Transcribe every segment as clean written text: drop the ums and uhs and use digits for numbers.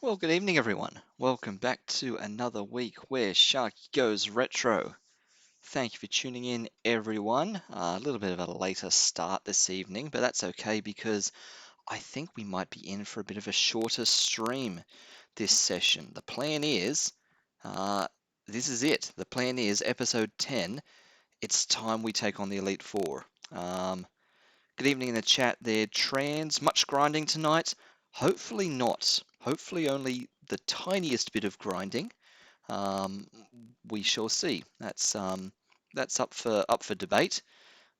Well, good evening, everyone. Welcome back to another week where Sharky goes retro. Thank you for tuning in, everyone. A little bit of a later start this evening, but that's okay because I think we might be in for a bit of a shorter stream this session. The plan is, uh, this is it. The plan is episode 10. It's time we take on the Elite Four. Good evening in the chat there, Trans. Much grinding tonight? Hopefully not. Hopefully only the tiniest bit of grinding. Um, we shall see. That's up for debate.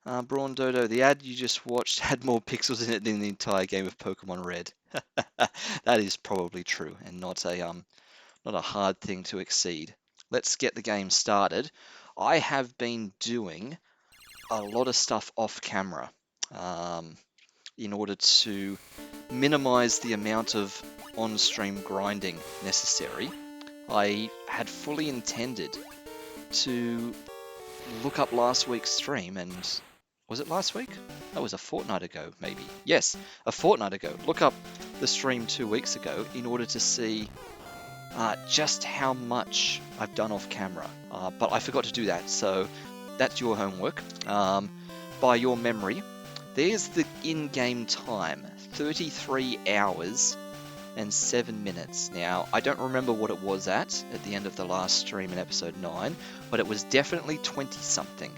Brawn Dodo, the ad you just watched had more pixels in it than the entire game of Pokemon Red. That is probably true, and not a hard thing to exceed. Let's get the game started. I have been doing a lot of stuff off camera. Um, in order to minimize the amount of on-stream grinding necessary. I had fully intended to look up last week's stream, and was it last week? That was a fortnight ago, maybe. Yes, a fortnight ago. Look up the stream 2 weeks ago in order to see just how much I've done off camera. But I forgot to do that, so that's your homework. By your memory, there's the in-game time, 33 hours and 7 minutes. Now, I don't remember what it was at the end of the last stream in episode 9, but it was definitely 20-something.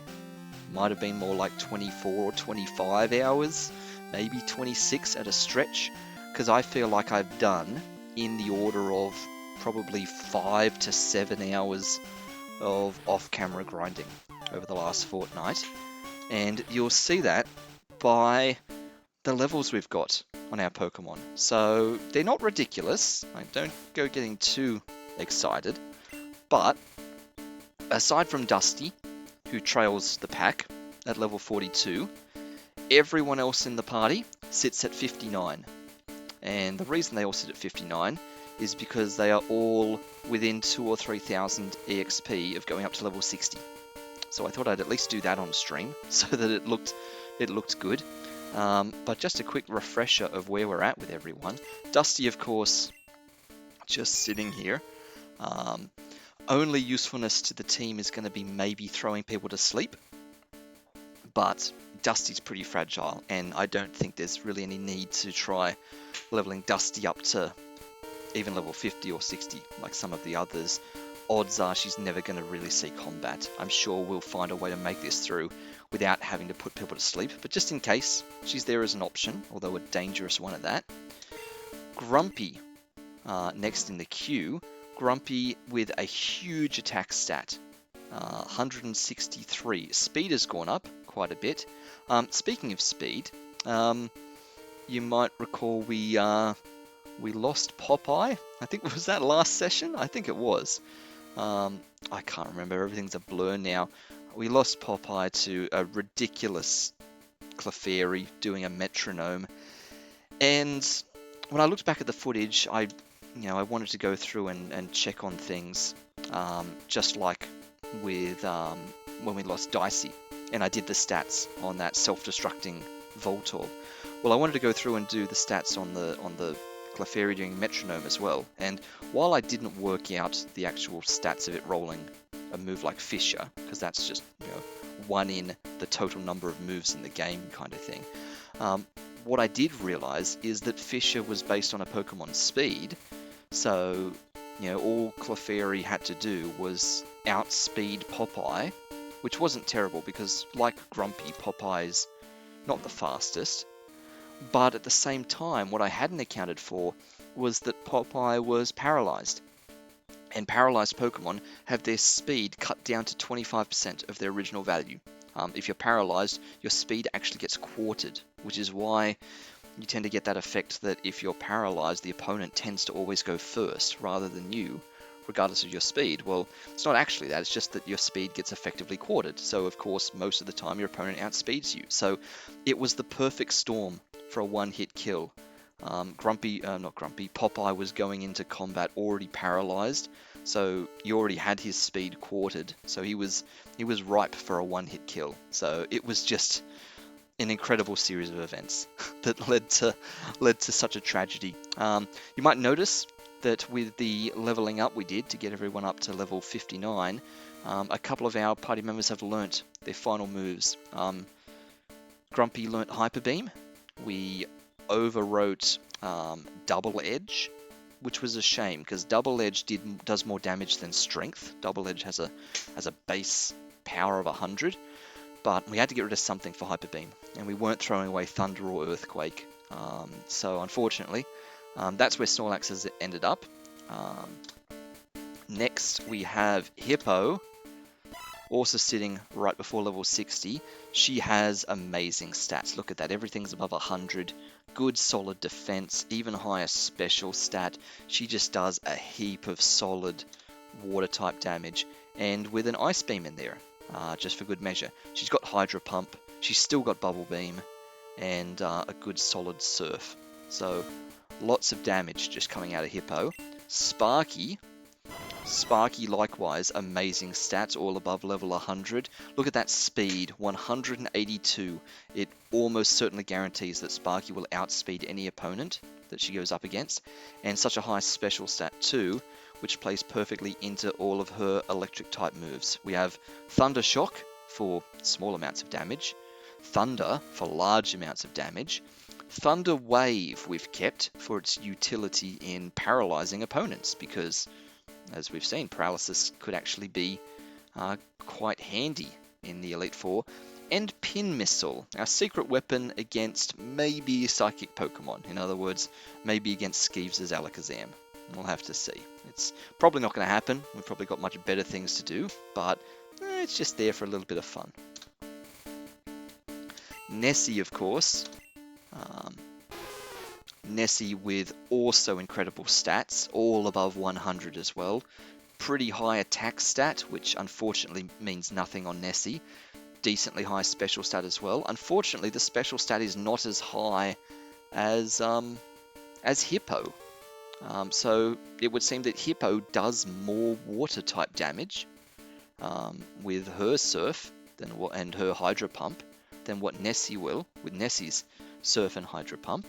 Might have been more like 24 or 25 hours, maybe 26 at a stretch, because I feel like I've done in the order of probably 5 to 7 hours of off-camera grinding over the last fortnight. And you'll see that by the levels we've got on our Pokemon. So they're not ridiculous. Don't go getting too excited. But aside from Dusty, who trails the pack at level 42, everyone else in the party sits at 59. And the reason they all sit at 59 is because they are all within 2,000 or 3,000 EXP of going up to level 60. So I thought I'd at least do that on stream so that it looked good. But just a quick refresher of where we're at with everyone. Dusty, of course, just sitting here. Only usefulness to the team is going to be maybe throwing people to sleep. But Dusty's pretty fragile, and I don't think there's really any need to try leveling Dusty up to even level 50 or 60 like some of the others. Odds are she's never going to really see combat. I'm sure we'll find a way to make this through without having to put people to sleep, but just in case, she's there as an option, although a dangerous one at that. Grumpy, next in the queue. Grumpy with a huge attack stat, 163. Speed has gone up quite a bit. Speaking of speed, you might recall we lost Popeye. I think, was that last session? I think it was. I can't remember, everything's a blur now. We lost Popeye to a ridiculous Clefairy doing a metronome. And when I looked back at the footage, I wanted to go through and check on things, just like with when we lost Dicey. And I did the stats on that self-destructing Voltorb. Well, I wanted to go through and do the stats on the Clefairy doing metronome as well, and while I didn't work out the actual stats of it rolling a move like Fisher, because that's just one in the total number of moves in the game kind of thing, what I did realize is that Fisher was based on a Pokemon's speed, so all Clefairy had to do was outspeed Popeye, which wasn't terrible because, like Grumpy, Popeye's not the fastest. But at the same time, what I hadn't accounted for was that Popeye was paralyzed. And paralyzed Pokemon have their speed cut down to 25% of their original value. If you're paralyzed, your speed actually gets quartered, which is why you tend to get that effect that if you're paralyzed, the opponent tends to always go first rather than you, regardless of your speed. Well, it's not actually that, it's just that your speed gets effectively quartered. So, of course, most of the time your opponent outspeeds you. So, it was the perfect storm for a one-hit kill. Popeye was going into combat already paralyzed, so he already had his speed quartered, so he was ripe for a one-hit kill. So it was just an incredible series of events that led to such a tragedy. You might notice that with the leveling up we did to get everyone up to level 59, a couple of our party members have learnt their final moves. Grumpy learnt Hyper Beam. We overwrote Double Edge, which was a shame because Double Edge does more damage than Strength. Double Edge has a base power of 100, but we had to get rid of something for Hyper Beam, and we weren't throwing away Thunder or Earthquake. So unfortunately, that's where Snorlax has ended up. Next we have Hippo, also sitting right before level 60. She has amazing stats. Look at that, everything's above 100. Good solid defense, even higher special stat. She just does a heap of solid water type damage, and with an Ice Beam in there, just for good measure. She's got Hydro Pump, she's still got Bubble Beam, and a good solid Surf. So lots of damage just coming out of Hippo. Sparky likewise, amazing stats, all above level 100. Look at that speed, 182. It almost certainly guarantees that Sparky will outspeed any opponent that she goes up against. And such a high special stat too, which plays perfectly into all of her electric type moves. We have Thunder Shock for small amounts of damage, Thunder for large amounts of damage, Thunder Wave we've kept for its utility in paralyzing opponents, because as we've seen, paralysis could actually be quite handy in the Elite Four. And Pin Missile, our secret weapon against maybe Psychic Pokemon. In other words, maybe against Skeeves' Alakazam. We'll have to see. It's probably not going to happen. We've probably got much better things to do, but it's just there for a little bit of fun. Nessie, of course. Nessie with also incredible stats, all above 100 as well. Pretty high attack stat, which unfortunately means nothing on Nessie. Decently high special stat as well. Unfortunately, the special stat is not as high as Hippo. So it would seem that Hippo does more water type damage with her Surf and her Hydro Pump than what Nessie will with Nessie's Surf and Hydro Pump.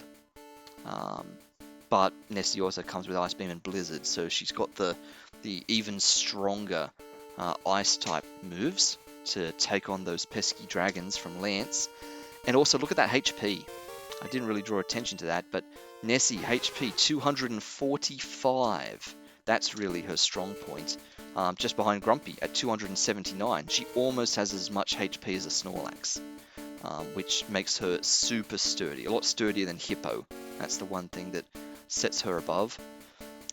But Nessie also comes with Ice Beam and Blizzard, so she's got the even stronger ice type moves to take on those pesky dragons from Lance. And also look at that HP. I didn't really draw attention to that, but Nessie HP 245. That's really her strong point. Just behind Grumpy at 279. She almost has as much HP as a Snorlax, which makes her super sturdy, a lot sturdier than Hippo. That's the one thing that sets her above.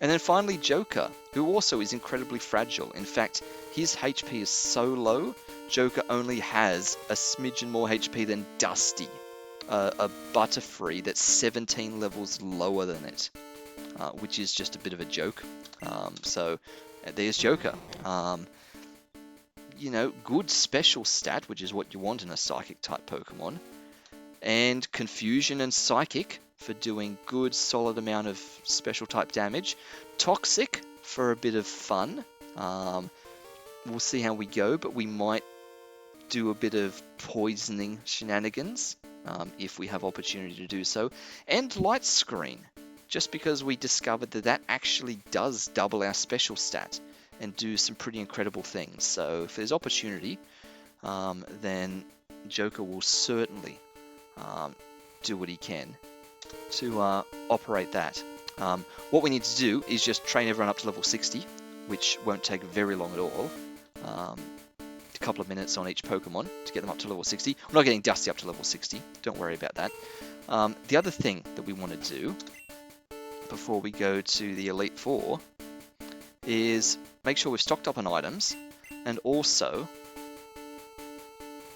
And then finally Joker, who also is incredibly fragile. In fact, his HP is so low, Joker only has a smidgen more HP than Dusty, a Butterfree that's 17 levels lower than it, which is just a bit of a joke. So there's Joker. You know, good special stat, which is what you want in a Psychic type Pokemon. And Confusion and Psychic for doing good solid amount of special type damage. Toxic for a bit of fun. We'll see how we go, but we might do a bit of poisoning shenanigans if we have opportunity to do so. And Light Screen, just because we discovered that that actually does double our special stat and do some pretty incredible things. So if there's opportunity, then Joker will certainly do what he can to operate that. What we need to do is just train everyone up to level 60, which won't take very long at all. A couple of minutes on each Pokemon to get them up to level 60. We're not getting Dusty up to level 60, don't worry about that. The other thing that we want to do before we go to the Elite Four is make sure we've stocked up on items and also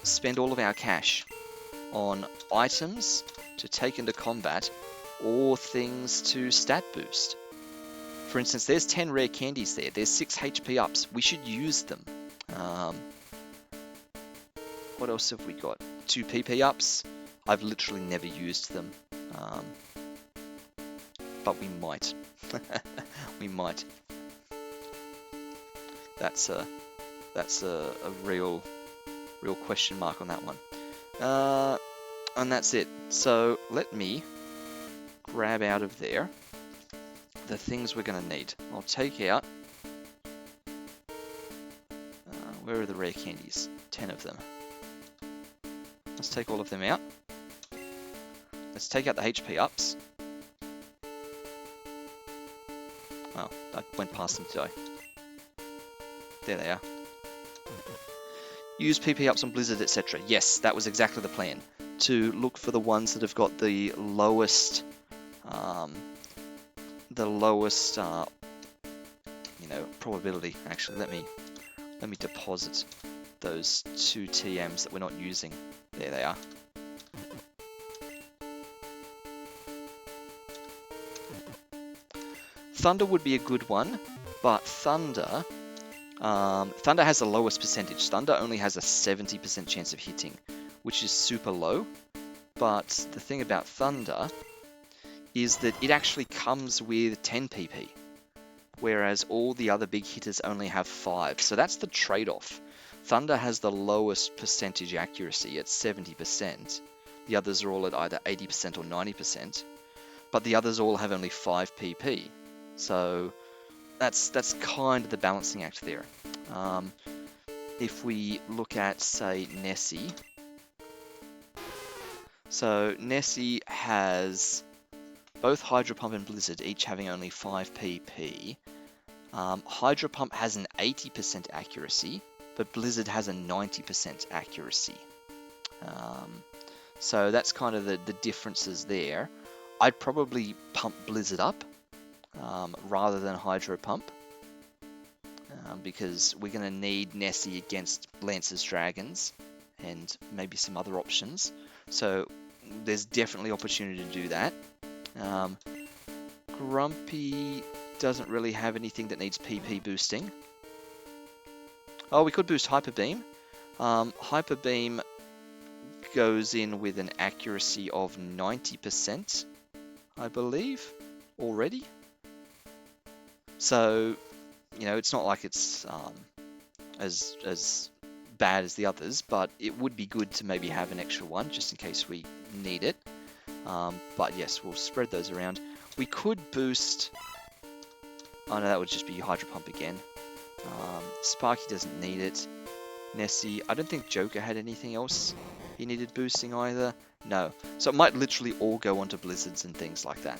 spend all of our cash on items to take into combat or things to stat boost. For instance, there's 10 rare candies there. There's 6 HP ups. We should use them. What else have we got? 2 PP ups. I've literally never used them. But we might. We might. That's a real question mark on that one. And that's it. So let me grab out of there the things we're going to need. I'll take out... where are the rare candies? 10 of them. Let's take all of them out. Let's take out the HP ups. Oh, I went past them today. There they are. Use PP ups on Blizzard, etc. Yes, that was exactly the plan. To look for the ones that have got the lowest, probability. Actually, let me deposit those 2 TMs that we're not using. There they are. Thunder would be a good one, but Thunder has the lowest percentage. Thunder only has a 70% chance of hitting, which is super low. But the thing about Thunder is that it actually comes with 10 PP, whereas all the other big hitters only have 5. So that's the trade-off. Thunder has the lowest percentage accuracy at 70%. The others are all at either 80% or 90%, but the others all have only 5 PP. So that's kind of the balancing act there. If we look at, say, Nessie. So Nessie has both Hydro Pump and Blizzard each having only 5 PP. Hydro Pump has an 80% accuracy, but Blizzard has a 90% accuracy. So that's kind of the differences there. I'd probably pump Blizzard up rather than Hydro Pump, because we're going to need Nessie against Lance's Dragons and maybe some other options. So there's definitely opportunity to do that. Grumpy doesn't really have anything that needs PP boosting. Oh, we could boost Hyper Beam. Hyper Beam goes in with an accuracy of 90%, I believe, already. So, it's not like it's as bad as the others, but it would be good to maybe have an extra one just in case we need it. But yes, we'll spread those around. We could boost... Oh no, that would just be Hydro Pump again. Sparky doesn't need it. Nessie, I don't think Joker had anything else he needed boosting either. No. So it might literally all go onto Blizzards and things like that.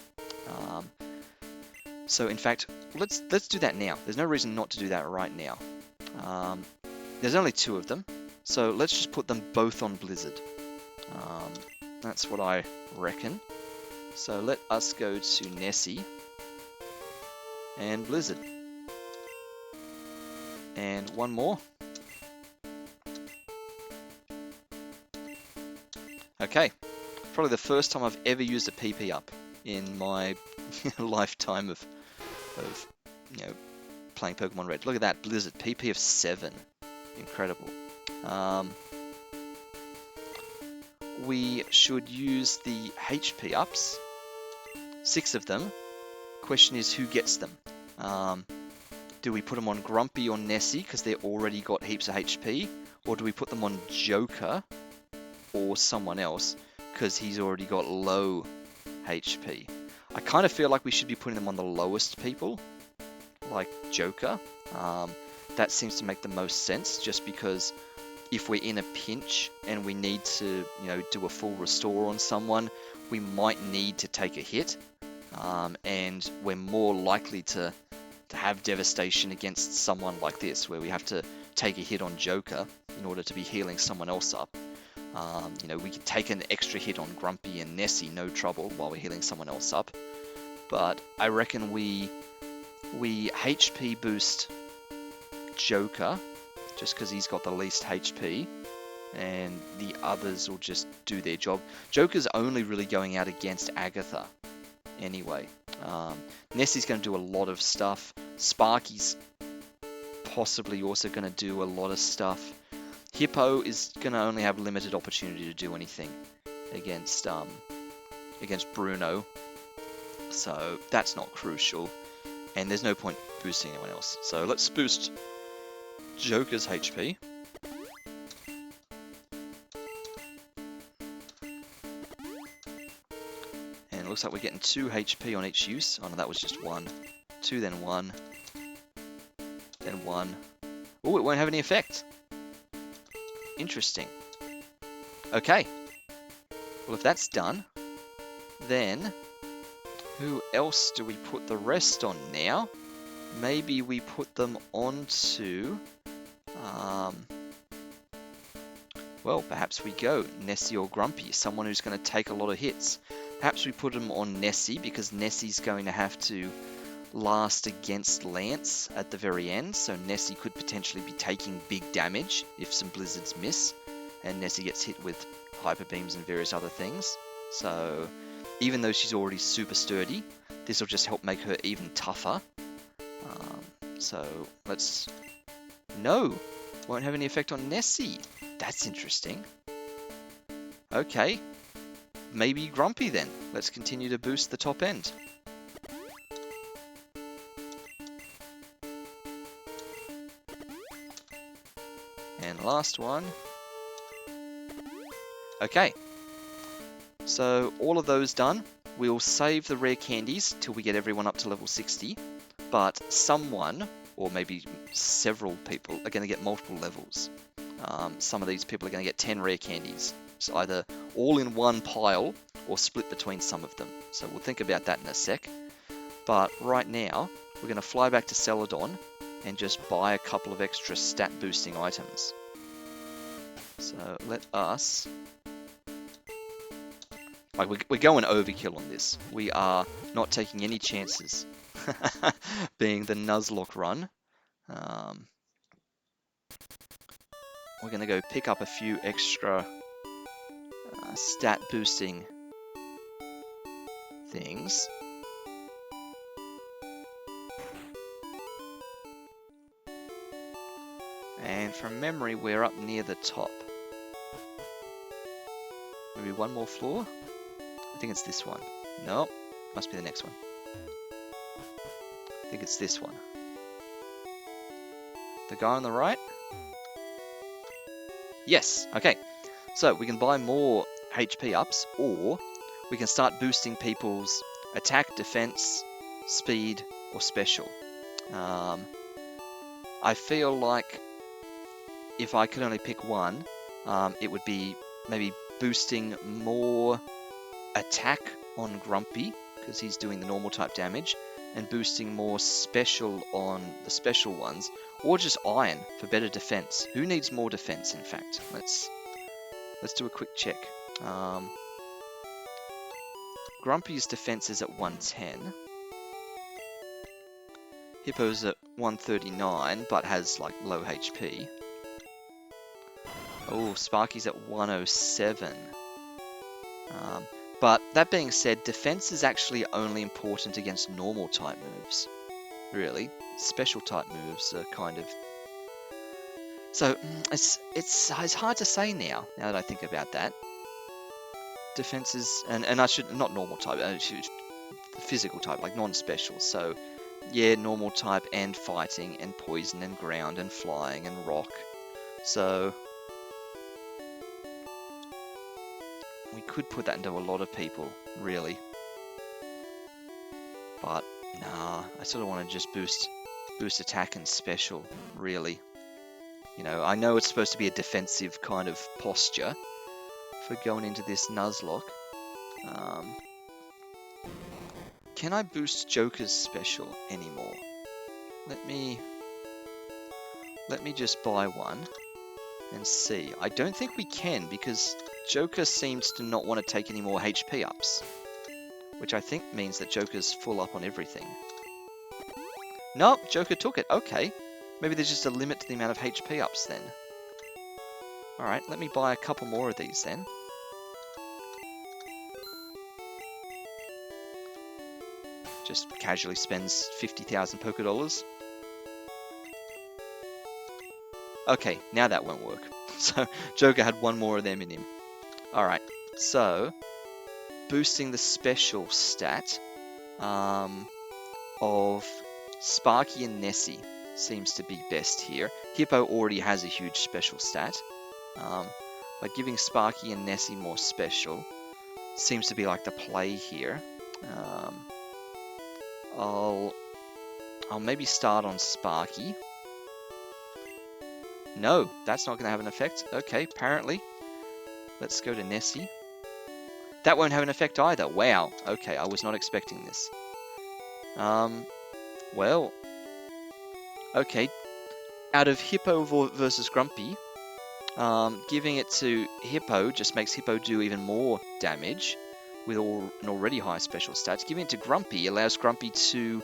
So in fact, let's do that now. There's no reason not to do that right now. There's only 2 of them, so let's just put them both on Blizzard. That's what I reckon. So let us go to Nessie and Blizzard. And one more. Okay, probably the first time I've ever used a PP up in my lifetime of playing Pokemon Red. Look at that, Blizzard, PP of 7. Incredible. We should use the HP ups. 6 of them. Question is, who gets them? Do we put them on Grumpy or Nessie because they've already got heaps of HP? Or do we put them on Joker or someone else because he's already got low HP? I kind of feel like we should be putting them on the lowest people, like Joker. That seems to make the most sense, just because if we're in a pinch and we need to, do a full restore on someone, we might need to take a hit, and we're more likely to have devastation against someone like this, where we have to take a hit on Joker in order to be healing someone else up. We could take an extra hit on Grumpy and Nessie, no trouble, while we're healing someone else up. But I reckon we HP boost Joker, just because he's got the least HP, and the others will just do their job. Joker's only really going out against Agatha anyway. Nessie's going to do a lot of stuff. Sparky's possibly also going to do a lot of stuff. Hippo is going to only have limited opportunity to do anything against Bruno, so that's not crucial, and there's no point boosting anyone else. So let's boost Joker's HP. And looks like we're getting 2 HP on each use. Oh no, that was just 1. 2, then 1. Then 1. Oh, it won't have any effect. Interesting. Okay. Well, if that's done, then who else do we put the rest on now? Maybe we put them onto... well, perhaps we go Nessie or Grumpy, someone who's going to take a lot of hits. Perhaps we put them on Nessie, because Nessie's going to have to last against Lance at the very end, so Nessie could potentially be taking big damage if some blizzards miss, and Nessie gets hit with hyper beams and various other things. So even though she's already super sturdy, this will just help make her even tougher. So let's... No! Won't have any effect on Nessie. That's interesting. Okay. Maybe Grumpy then. Let's continue to boost the top end. And last one. Okay. So all of those done. We'll save the rare candies till we get everyone up to level 60. But someone, or maybe several people, are going to get multiple levels. Some of these people are going to get 10 rare candies. So either all in one pile or split between some of them. So we'll think about that in a sec. But right now, we're going to fly back to Celadon and just buy a couple of extra stat boosting items. So let us... Like, we're going overkill on this. We are not taking any chances. Being the Nuzlocke run. We're going to go pick up a few extra stat boosting things. And from memory, we're up near the top. Maybe one more floor? I think it's this one. No, must be the next one. I think it's this one. The guy on the right? Yes, okay. So we can buy more HP ups, or we can start boosting people's attack, defense, speed, or special. I feel like if I could only pick one, it would be maybe boosting more attack on Grumpy, because he's doing the normal type damage, and boosting more special on the special ones, or just iron for better defense. Who needs more defense, in fact? Let's do a quick check. Grumpy's defense is at 110. Hippo's at 139, but has like low HP. Oh, Sparky's at 107. But that being said, defense is actually only important against normal type moves. Really, special type moves are kind of... So it's hard to say now that I think about that. Defense is, and I should, not normal type, physical type, like non-special. So yeah, normal type and fighting and poison and ground and flying and rock. So we could put that into a lot of people, really. But nah, I sort of want to just boost attack and special, really. You know, I know it's supposed to be a defensive kind of posture for going into this Nuzlocke. Can I boost Joker's special anymore? Let me just buy one and see. I don't think we can, because Joker seems to not want to take any more HP ups, which I think means that Joker's full up on everything. Nope, Joker took it. Okay. Maybe there's just a limit to the amount of HP ups then. Alright, let me buy a couple more of these then. Just casually spends 50,000 Poké Dollars. Okay, now that won't work. So, Joker had one more of them in him. Alright, so boosting the special stat of Sparky and Nessie seems to be best here. Hippo already has a huge special stat. But giving Sparky and Nessie more special seems to be like the play here. I'll maybe start on Sparky. No, that's not going to have an effect. Okay, apparently. Let's go to Nessie. That won't have an effect either. Wow. Okay, I was not expecting this. Well. Okay. Out of Hippo versus Grumpy, giving it to Hippo just makes Hippo do even more damage with an already high special stat. Giving it to Grumpy allows Grumpy to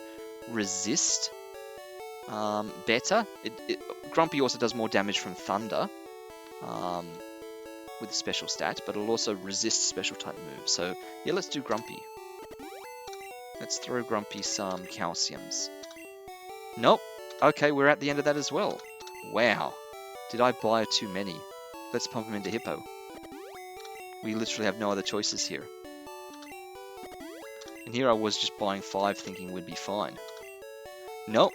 resist better. Grumpy also does more damage from Thunder with a special stat, but it'll also resist special type moves. So yeah, let's do Grumpy. Let's throw Grumpy some calciums. Nope. Okay, we're at the end of that as well. Wow. Did I buy too many? Let's pump him into Hippo. We literally have no other choices here. And here I was just buying 5 thinking we'd be fine. Nope.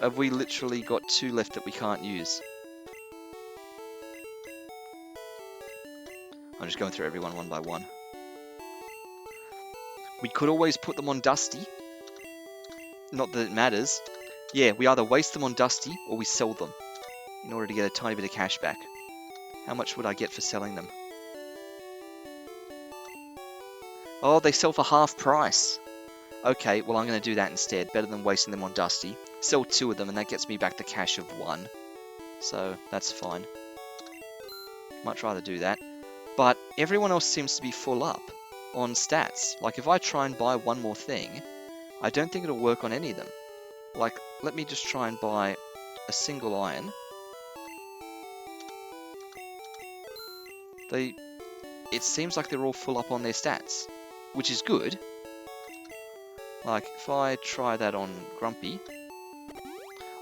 Have we literally got 2 left that we can't use? I'm just going through everyone one by one. We could always put them on Dusty. Not that it matters. Yeah, we either waste them on Dusty or we sell them in order to get a tiny bit of cash back. How much would I get for selling them? Oh, they sell for half price. Okay, well I'm going to do that instead. Better than wasting them on Dusty. Sell 2 of them and that gets me back the cash of 1. So that's fine. Much rather do that. But everyone else seems to be full up on stats. Like if I try and buy one more thing, I don't think it'll work on any of them. Like, let me just try and buy a single iron. It seems like they're all full up on their stats, which is good. Like, if I try that on Grumpy.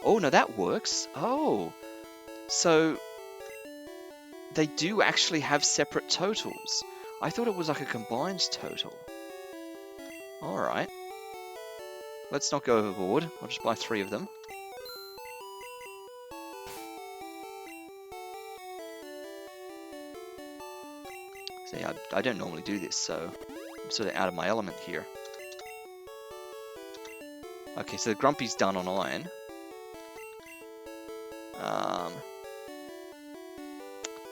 Oh, no, that works. Oh, so they do actually have separate totals. I thought it was like a combined total. Alright. Let's not go overboard. I'll just buy 3 of them. See, I don't normally do this, so I'm sort of out of my element here. Okay, so the Grumpy's done on iron.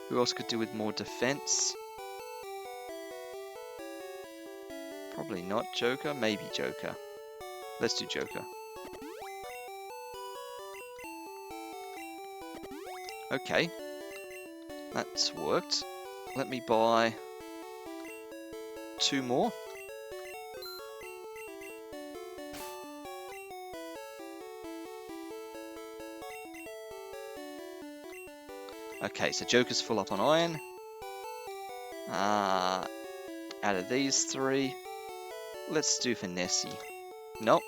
Who else could do with more defense? Probably not Joker. Maybe Joker. Let's do Joker. Okay. That's worked. Let me buy 2 more. Okay, so Joker's full up on iron. Out of these 3, let's do for Nessie. Nope.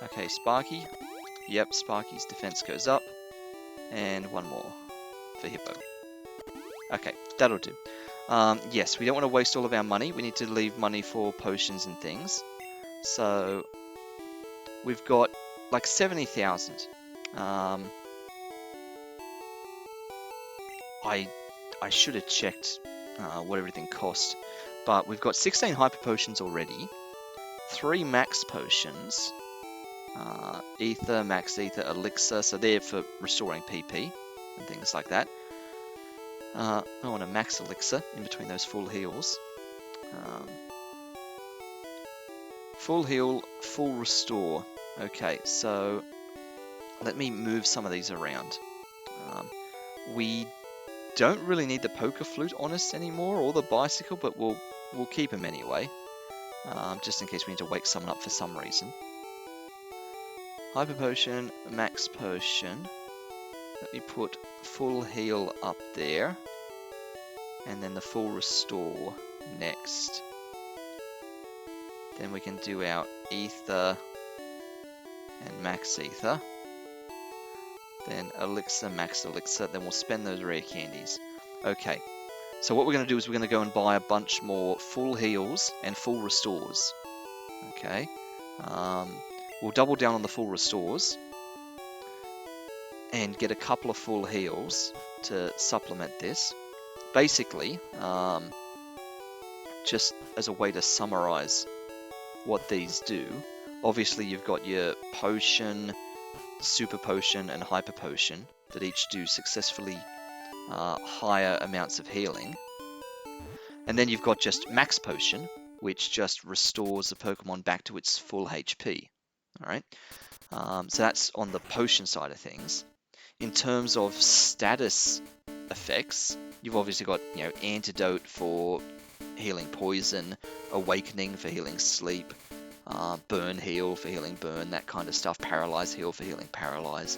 Okay, Sparky. Yep, Sparky's defense goes up. And 1 more for Hippo. Okay, that'll do. Yes, we don't want to waste all of our money. We need to leave money for potions and things. So, we've got like 70,000. I should have checked what everything cost, but we've got 16 hyper potions already, 3 max potions, ether, max ether, elixir, so they're for restoring PP and things like that. I want a max elixir in between those full heals. Full heal, full restore. Okay, so let me move some of these around. We don't really need the poker flute on us anymore, or the bicycle, but we'll keep them anyway, just in case we need to wake someone up for some reason. Hyper potion, max potion. Let me put full heal up there, and then the full restore next. Then we can do our ether and max ether. Then elixir, max elixir, then we'll spend those rare candies. Okay, so what we're going to do is we're going to go and buy a bunch more full heals and full restores. Okay, we'll double down on the full restores and get a couple of full heals to supplement this. Basically, just as a way to summarize what these do, obviously you've got your potion, super potion, and hyper potion that each do successfully higher amounts of healing. And then you've got just max potion, which just restores the Pokemon back to its full HP. Alright, so that's on the potion side of things. In terms of status effects, you've obviously got, you know, antidote for healing poison, awakening for healing sleep, burn heal for healing burn, that kind of stuff, paralyze heal for healing paralyze.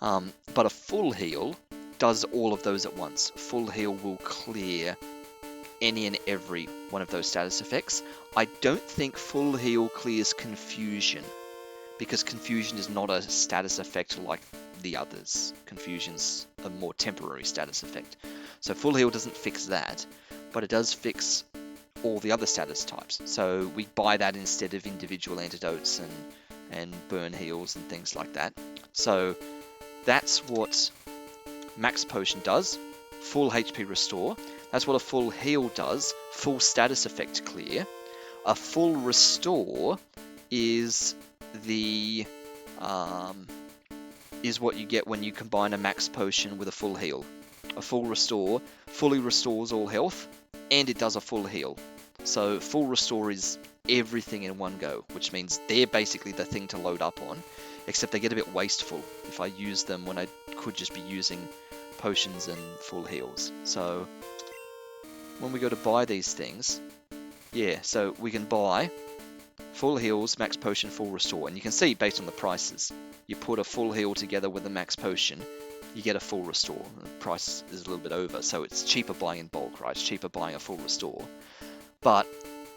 But a full heal does all of those at once. Full heal will clear any and every one of those status effects. I don't think full heal clears confusion, because confusion is not a status effect like the others. Confusion's a more temporary status effect. So full heal doesn't fix that, but it does fix all the other status types. So we buy that instead of individual antidotes and burn heals and things like that. So that's what max potion does, full HP restore. That's what a full heal does, full status effect clear. A full restore is the is what you get when you combine a max potion with a full heal. A full restore fully restores all health, and it does a full heal. So full restore is everything in one go, which means they're basically the thing to load up on, except they get a bit wasteful if I use them when I could just be using potions and full heals. So when we go to buy these things, yeah, so we can buy full heals, max potion, full restore, and you can see based on the prices, you put a full heal together with a max potion, you get a full restore. The price is a little bit over, so it's cheaper buying in bulk, right? It's cheaper buying a full restore. But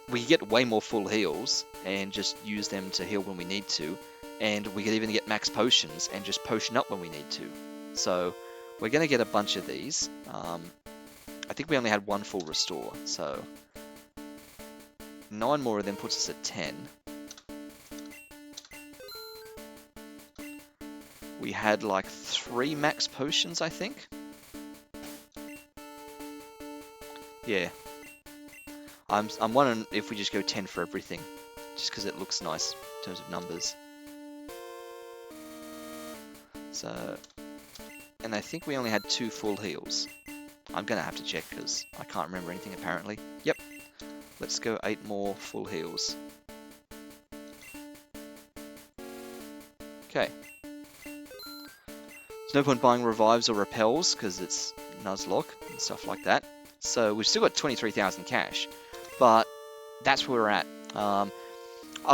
we get way more full heals and just use them to heal when we need to, and we can even get max potions and just potion up when we need to. So we're going to get a bunch of these. I think we only had one full restore, so 9 more of them puts us at 10. We had like 3 max potions, I think. Yeah. I'm wondering if we just go 10 for everything, just because it looks nice in terms of numbers. So, and I think we only had 2 full heals. I'm gonna have to check because I can't remember anything apparently. Yep. Let's go 8 more full heals. Okay. There's no point buying revives or repels because it's Nuzlocke and stuff like that. So we've still got 23,000 cash, but that's where we're at. Are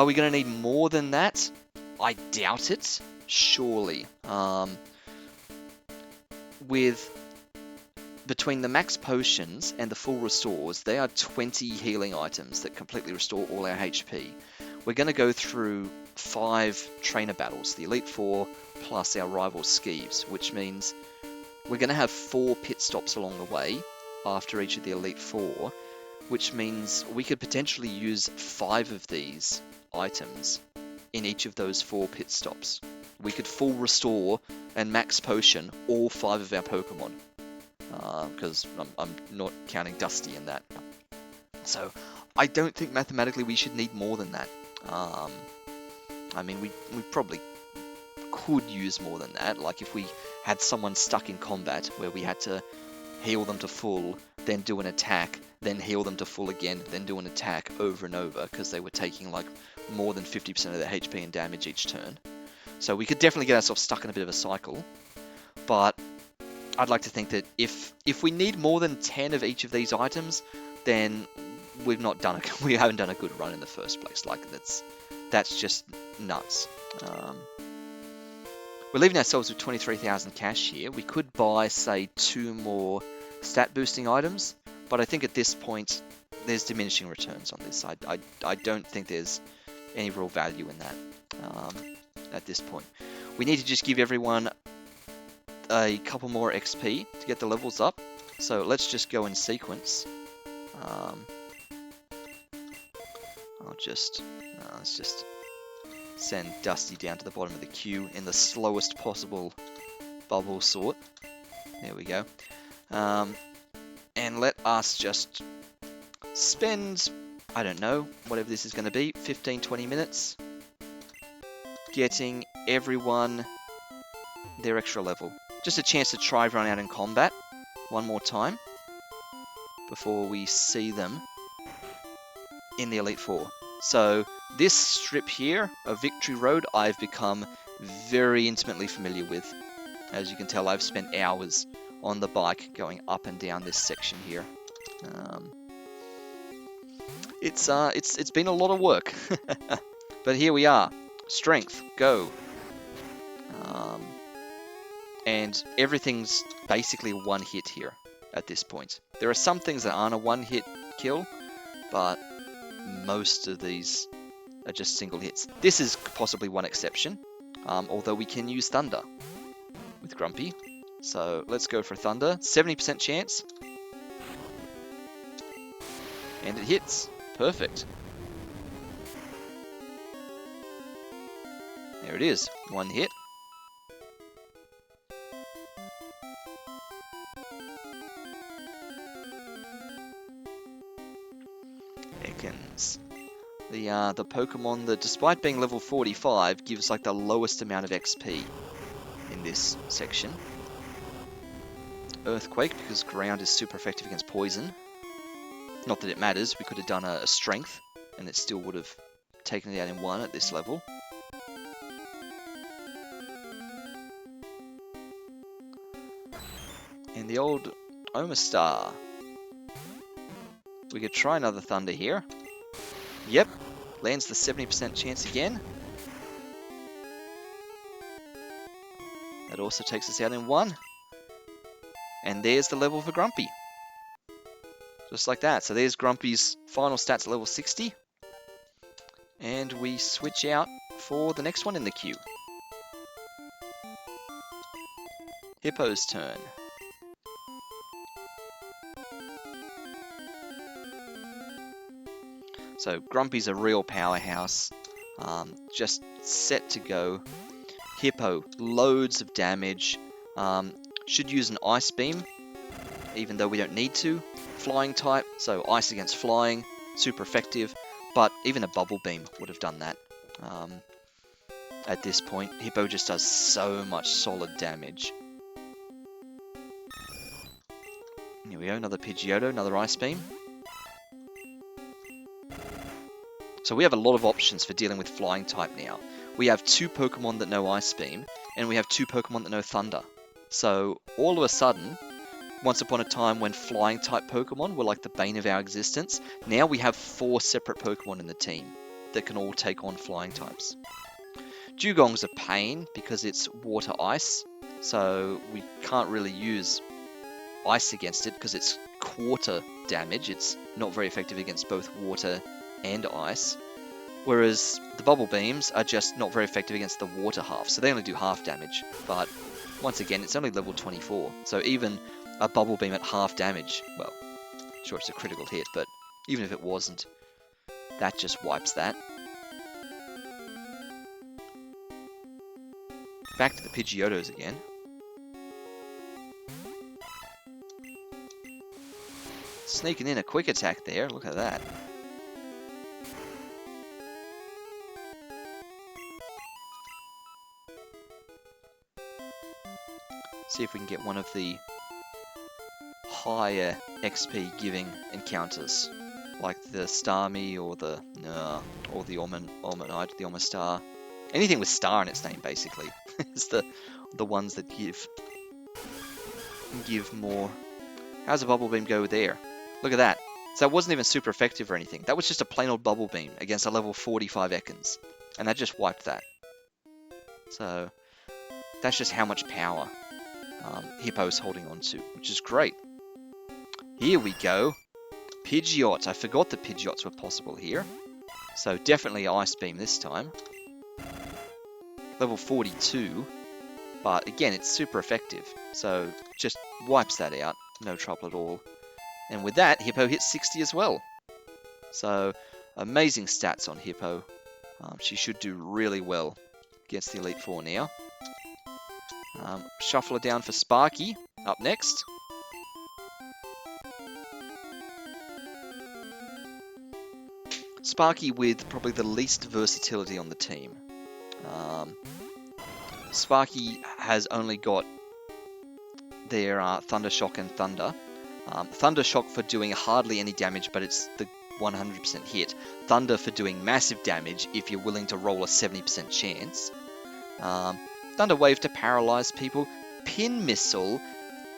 we going to need more than that? I doubt it. Surely. Between the max potions and the full restores, they are 20 healing items that completely restore all our HP. We're going to go through 5 trainer battles, the Elite Four plus our rival Skeeves, which means we're going to have 4 pit stops along the way after each of the Elite Four, which means we could potentially use 5 of these items in each of those 4 pit stops. We could full restore and max potion all 5 of our Pokemon, because I'm not counting Dusty in that. So I don't think mathematically we should need more than that. I mean, we probably could use more than that. Like if we had someone stuck in combat where we had to heal them to full, then do an attack, then heal them to full again, then do an attack over and over because they were taking like more than 50% of their HP and damage each turn. So we could definitely get ourselves stuck in a bit of a cycle. But I'd like to think that if we need more than 10 of each of these items, then we haven't done a good run in the first place. Like that's just nuts. We're leaving ourselves with 23,000 cash here. We could buy, say, 2 more stat boosting items, but I think at this point there's diminishing returns on this. I don't think there's any real value in that at this point. We need to just give everyone a couple more XP to get the levels up. So let's just go in sequence. Let's just send Dusty down to the bottom of the queue in the slowest possible bubble sort. There we go. And let us just spend, I don't know, whatever this is going to be, 15-20 minutes getting everyone their extra level. Just a chance to try run out in combat one more time before we see them in the Elite Four. So this strip here of Victory Road I've become very intimately familiar with. As you can tell, I've spent hours on the bike going up and down this section here. It's been a lot of work, but here we are. Strength, go. And everything's basically one hit here at this point. There are some things that aren't a one-hit kill, but most of these are just single hits. This is possibly one exception, although we can use Thunder with Grumpy. So let's go for Thunder. 70% chance. And it hits. Perfect. There it is. One hit. Ekans. The Pokemon that, despite being level 45, gives like the lowest amount of XP in this section. Earthquake, because ground is super effective against poison. Not that it matters, we could have done a strength, and it still would have taken it out in one at this level. And the old Omastar. We could try another Thunder here. Yep, lands the 70% chance again. That also takes us out in one. And there's the level for Grumpy. Just like that. So there's Grumpy's final stats at level 60. And we switch out for the next one in the queue. Hippo's turn. So Grumpy's a real powerhouse, just set to go. Hippo, loads of damage, should use an Ice Beam, even though we don't need to. Flying type, so Ice against Flying, super effective, but even a Bubble Beam would have done that. At this point, Hippo just does so much solid damage. Here we go, another Pidgeotto, another Ice Beam. So we have a lot of options for dealing with Flying type now. We have 2 Pokemon that know Ice Beam, and we have 2 Pokemon that know Thunder. So all of a sudden, once upon a time when Flying type Pokemon were like the bane of our existence, now we have 4 separate Pokemon in the team that can all take on Flying types. Dugong's a pain because it's water ice, so we can't really use ice against it because it's quarter damage. It's not very effective against both water and ice, whereas the Bubble Beams are just not very effective against the water half, so they only do half damage. But once again, it's only level 24, so even a Bubble Beam at half damage, well, sure it's a critical hit, but even if it wasn't, that just wipes that. Back to the Pidgeottos again. Sneaking in a quick attack there, look at that. See if we can get one of the higher XP giving encounters, like the Starmie or the Omanyte, the Omastar. Anything with star in its name, basically, is the ones that give more. How's a Bubble Beam go there? Look at that. So it wasn't even super effective or anything. That was just a plain old Bubble Beam against a level 45 Ekans, and that just wiped that. So that's just how much power Hippo's holding on to, which is great. Here we go. Pidgeot. I forgot that Pidgeots were possible here. So definitely Ice Beam this time. Level 42. But again, it's super effective. So just wipes that out. No trouble at all. And with that, Hippo hits 60 as well. So amazing stats on Hippo. She should do really well against the Elite Four now. Shuffle her down for Sparky up next. Sparky with probably the least versatility on the team. Sparky has only got their Thunder Shock and Thunder. Thunder Shock for doing hardly any damage, but it's the 100% hit. Thunder for doing massive damage if you're willing to roll a 70% chance. Thunder Wave to paralyze people. Pin Missile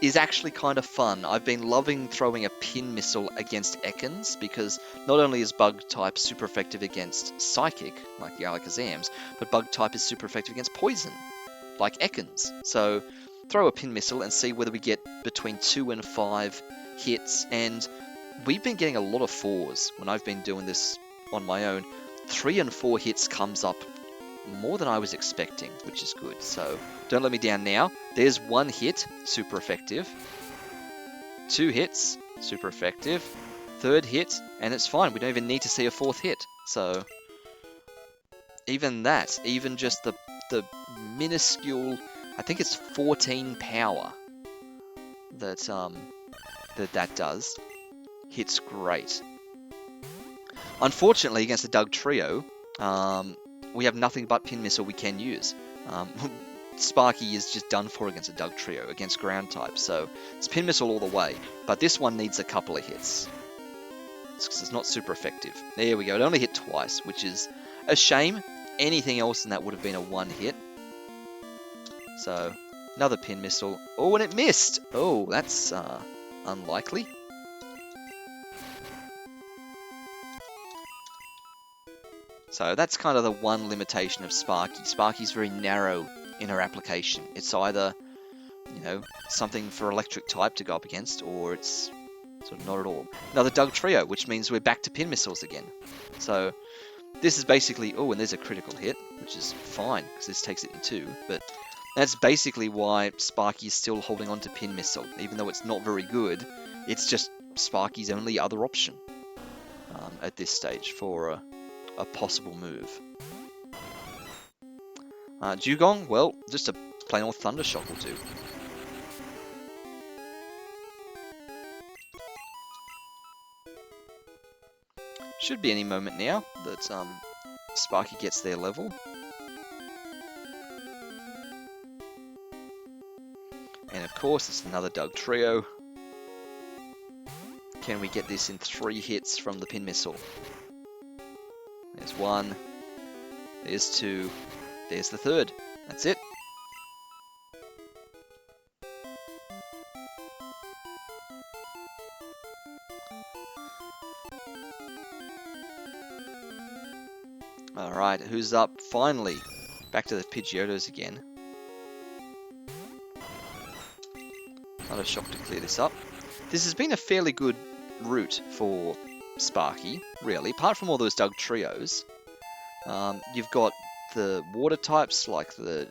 is actually kind of fun. I've been loving throwing a Pin Missile against Ekans because not only is Bug type super effective against Psychic, like the Alakazams, but Bug type is super effective against Poison, like Ekans. So throw a Pin Missile and see whether we get between 2 and 5 hits, and we've been getting a lot of 4s when I've been doing this on my own. 3 and 4 hits comes up more than I was expecting, which is good. So don't let me down now. There's 1 hit, super effective. 2 hits, super effective. 3rd hit, and it's fine. We don't even need to see a 4th hit. So even that, even just the minuscule, I think it's 14 power that does, hits great. Unfortunately, against the Doug Trio, we have nothing but Pin Missile we can use. Sparky is just done for against a Doug Trio, against ground type, so it's Pin Missile all the way. But this one needs a couple of hits. It's not super effective. There we go, it only hit twice, which is a shame. Anything else than that would have been a 1 hit. So, another Pin Missile. Oh, and it missed! Oh, that's unlikely. So that's kind of the one limitation of Sparky. Sparky's very narrow in her application. It's either, you know, something for electric type to go up against, or it's sort of not at all. Another Doug Trio, which means we're back to Pin Missiles again. So this is basically, oh, and there's a critical hit, which is fine, because this takes it in 2, but that's basically why Sparky is still holding on to Pin Missile. Even though it's not very good, it's just Sparky's only other option at this stage for a possible move. Dugong, well, just a plain old Thunder Shock will do. Should be any moment now that Sparky gets their level. And of course, it's another Doug Trio. Can we get this in 3 hits from the Pin Missile? There's 1, there's 2, there's the 3rd. That's it. Alright, who's up? Finally, back to the Pidgeotos again. Another Shock to clear this up. This has been a fairly good route for Sparky, really, apart from all those Doug Trios. You've got the water types like the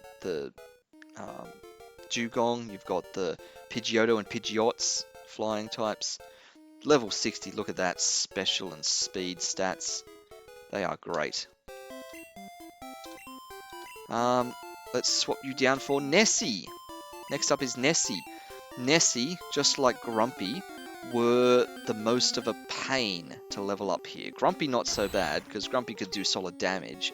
Dugong, you've got the Pidgeotto and Pidgeots, flying types. Level 60, look at that, special and speed stats. They are great. Let's swap you down for Nessie. Next up is Nessie. Nessie, just like Grumpy, were the most of a pain to level up here. Grumpy not so bad, because Grumpy could do solid damage.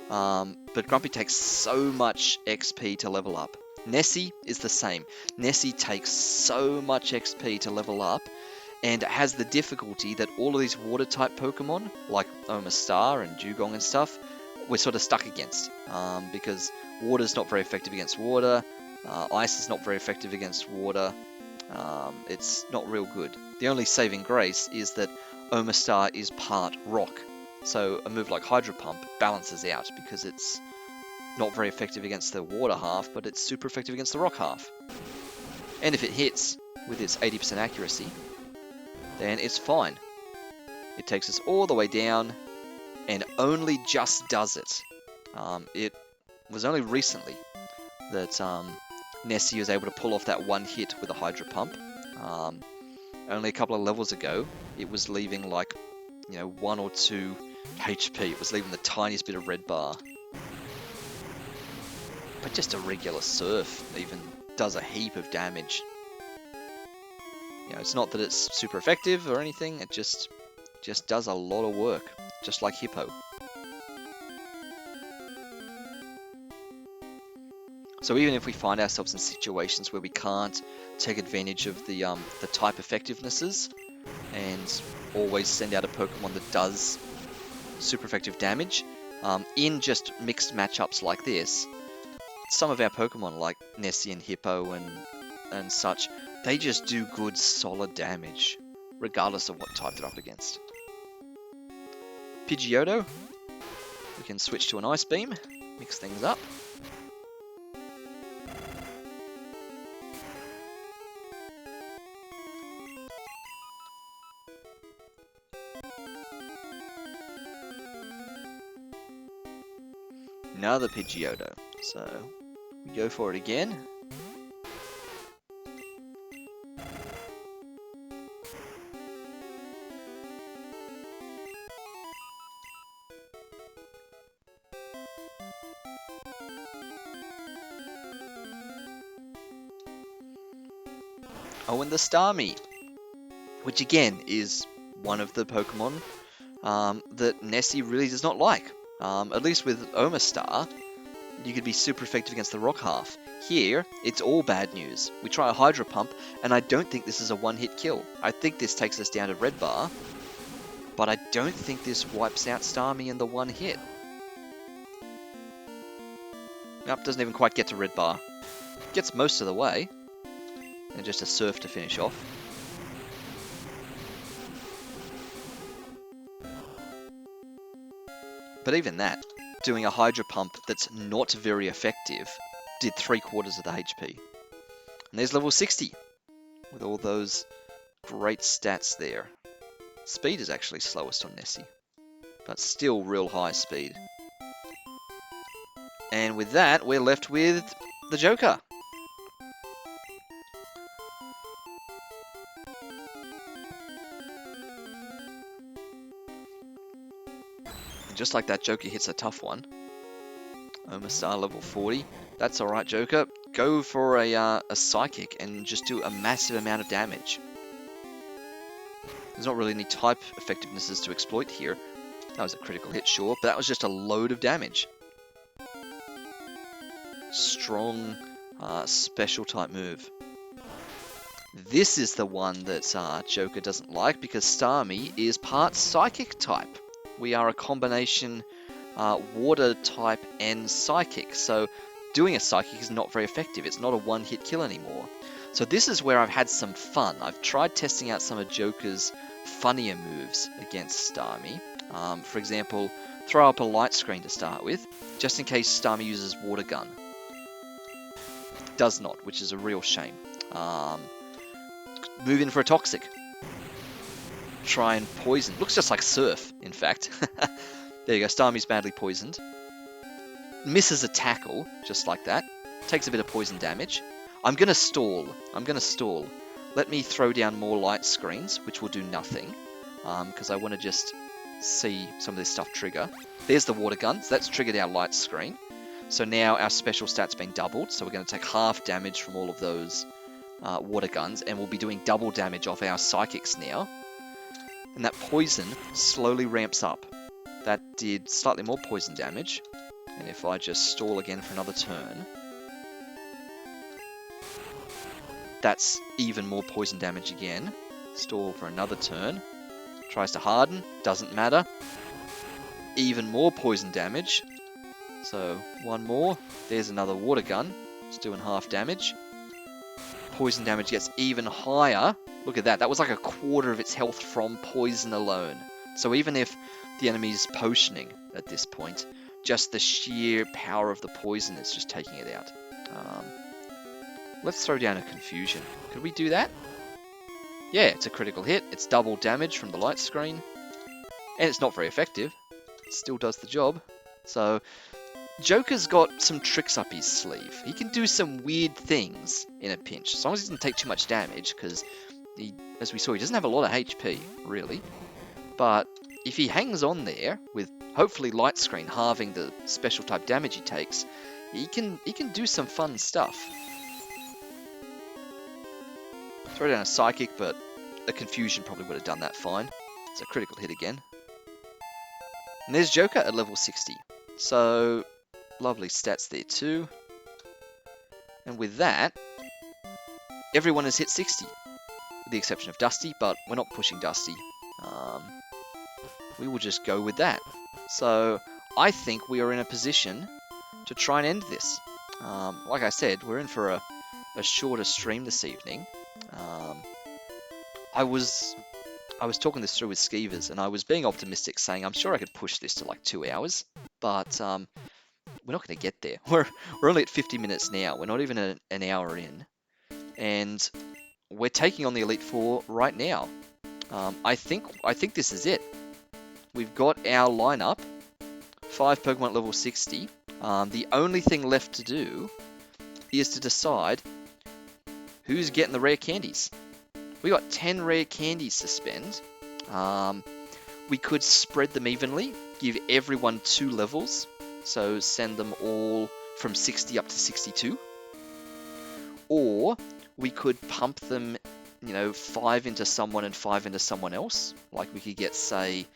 But Grumpy takes so much XP to level up. Nessie is the same. Nessie takes so much XP to level up, and has the difficulty that all of these water-type Pokemon, like Omastar and Dugong and stuff, we're sort of stuck against. Because water's not very effective against water, ice is not very effective against water. It's not real good. The only saving grace is that Omastar is part rock, so a move like Hydro Pump balances out because it's not very effective against the water half, but it's super effective against the rock half. And if it hits with its 80% accuracy, then it's fine. It takes us all the way down and only just does it. It was only recently that Nessie was able to pull off that 1 hit with a Hydro Pump. Only a couple of levels ago, it was leaving like, 1 or 2 HP. It was leaving the tiniest bit of red bar. But just a regular Surf even does a heap of damage. It's not that it's super effective or anything, it just does a lot of work. just like Hippo. So even if we find ourselves in situations where we can't take advantage of the type effectivenesses and always send out a Pokemon that does super effective damage, in just mixed matchups like this, some of our Pokemon like Nessie and Hippo and such, they just do good solid damage regardless of what type they're up against. Pidgeotto, we can switch to an Ice Beam, mix things up. Another Pidgeotto, so we go for it again. Oh, and the Starmie, which again is one of the Pokemon that Nessie really does not like. At least with Omastar, you could be super effective against the Rock Half. Here, it's all bad news. We try a Hydro Pump, and I don't think this is a one-hit kill. I think this takes us down to Red Bar, but I don't think this wipes out Starmie in the one hit. Nope, doesn't even quite get to Red Bar. Gets most of the way, and just a Surf to finish off. But even that, doing a Hydro Pump that's not very effective, did 3/4 of the HP. And there's level 60, with all those great stats there. Speed is actually slowest on Nessie, but still real high speed. And with that, we're left with the Joker. Just like that, Joker hits a tough one. Omastar level 40. That's alright, Joker. Go for a Psychic and just do a massive amount of damage. There's not really any type effectivenesses to exploit here. That was a critical hit, sure, but that was just a load of damage. Strong, special type move. This is the one that Joker doesn't like because Starmie is part Psychic type. We are a combination water type and Psychic, so doing a Psychic is not very effective. It's not a one-hit kill anymore. So this is where I've had some fun. I've tried testing out some of Joker's funnier moves against Starmie. For example, throw up a Light Screen to start with, just in case Starmie uses Water Gun. Does not, which is a real shame. Move in for a Toxic. Try and poison. Looks just like Surf, in fact. There you go, Starmie's badly poisoned. Misses a tackle, just like that. Takes a bit of poison damage. I'm going to stall. Let me throw down more Light Screens, which will do nothing. Because I want to just see some of this stuff trigger. There's the Water Gun, so that's triggered our Light Screen. So now our special stat's been doubled, so we're going to take half damage from all of those Water Guns, and we'll be doing double damage off our Psychics now. And that poison slowly ramps up. That did slightly more poison damage. And if I just stall again for another turn, that's even more poison damage again. Stall for another turn. Tries to harden, doesn't matter. Even more poison damage. So one more. There's another Water Gun. It's doing half damage. Poison damage gets even higher. Look at that. That was like 1/4 of its health from poison alone. So even if the enemy's potioning at this point, just the sheer power of the poison is just taking it out. Let's throw down a Confusion. Could we do that? Yeah, it's a critical hit. It's double damage from the Light Screen. And it's not very effective. It still does the job. So Joker's got some tricks up his sleeve. He can do some weird things in a pinch, as long as he doesn't take too much damage, because as we saw, he doesn't have a lot of HP, really. But if he hangs on there, with hopefully Light Screen halving the special type damage he takes, he can do some fun stuff. Throw down a Psychic, but a Confusion probably would have done that fine. It's a critical hit again. And there's Joker at level 60. So, lovely stats there too. And with that, everyone has hit 60. With the exception of Dusty, but we're not pushing Dusty. We will just go with that. So, I think we are in a position to try and end this. Like I said, we're in for a shorter stream this evening. I was talking this through with Skeevers, and I was being optimistic, saying I'm sure I could push this to like 2 hours, but we're not going to get there. We're only at 50 minutes now. We're not even an hour in, and we're taking on the Elite Four right now. I think this is it. We've got our lineup, 5 Pokemon at level 60. The only thing left to do is to decide who's getting the rare candies. We got 10 rare candies to spend. We could spread them evenly, give everyone 2 levels, so send them all from 60 up to 62. Or we could pump them, 5 into someone and 5 into someone else. Like we could get, say,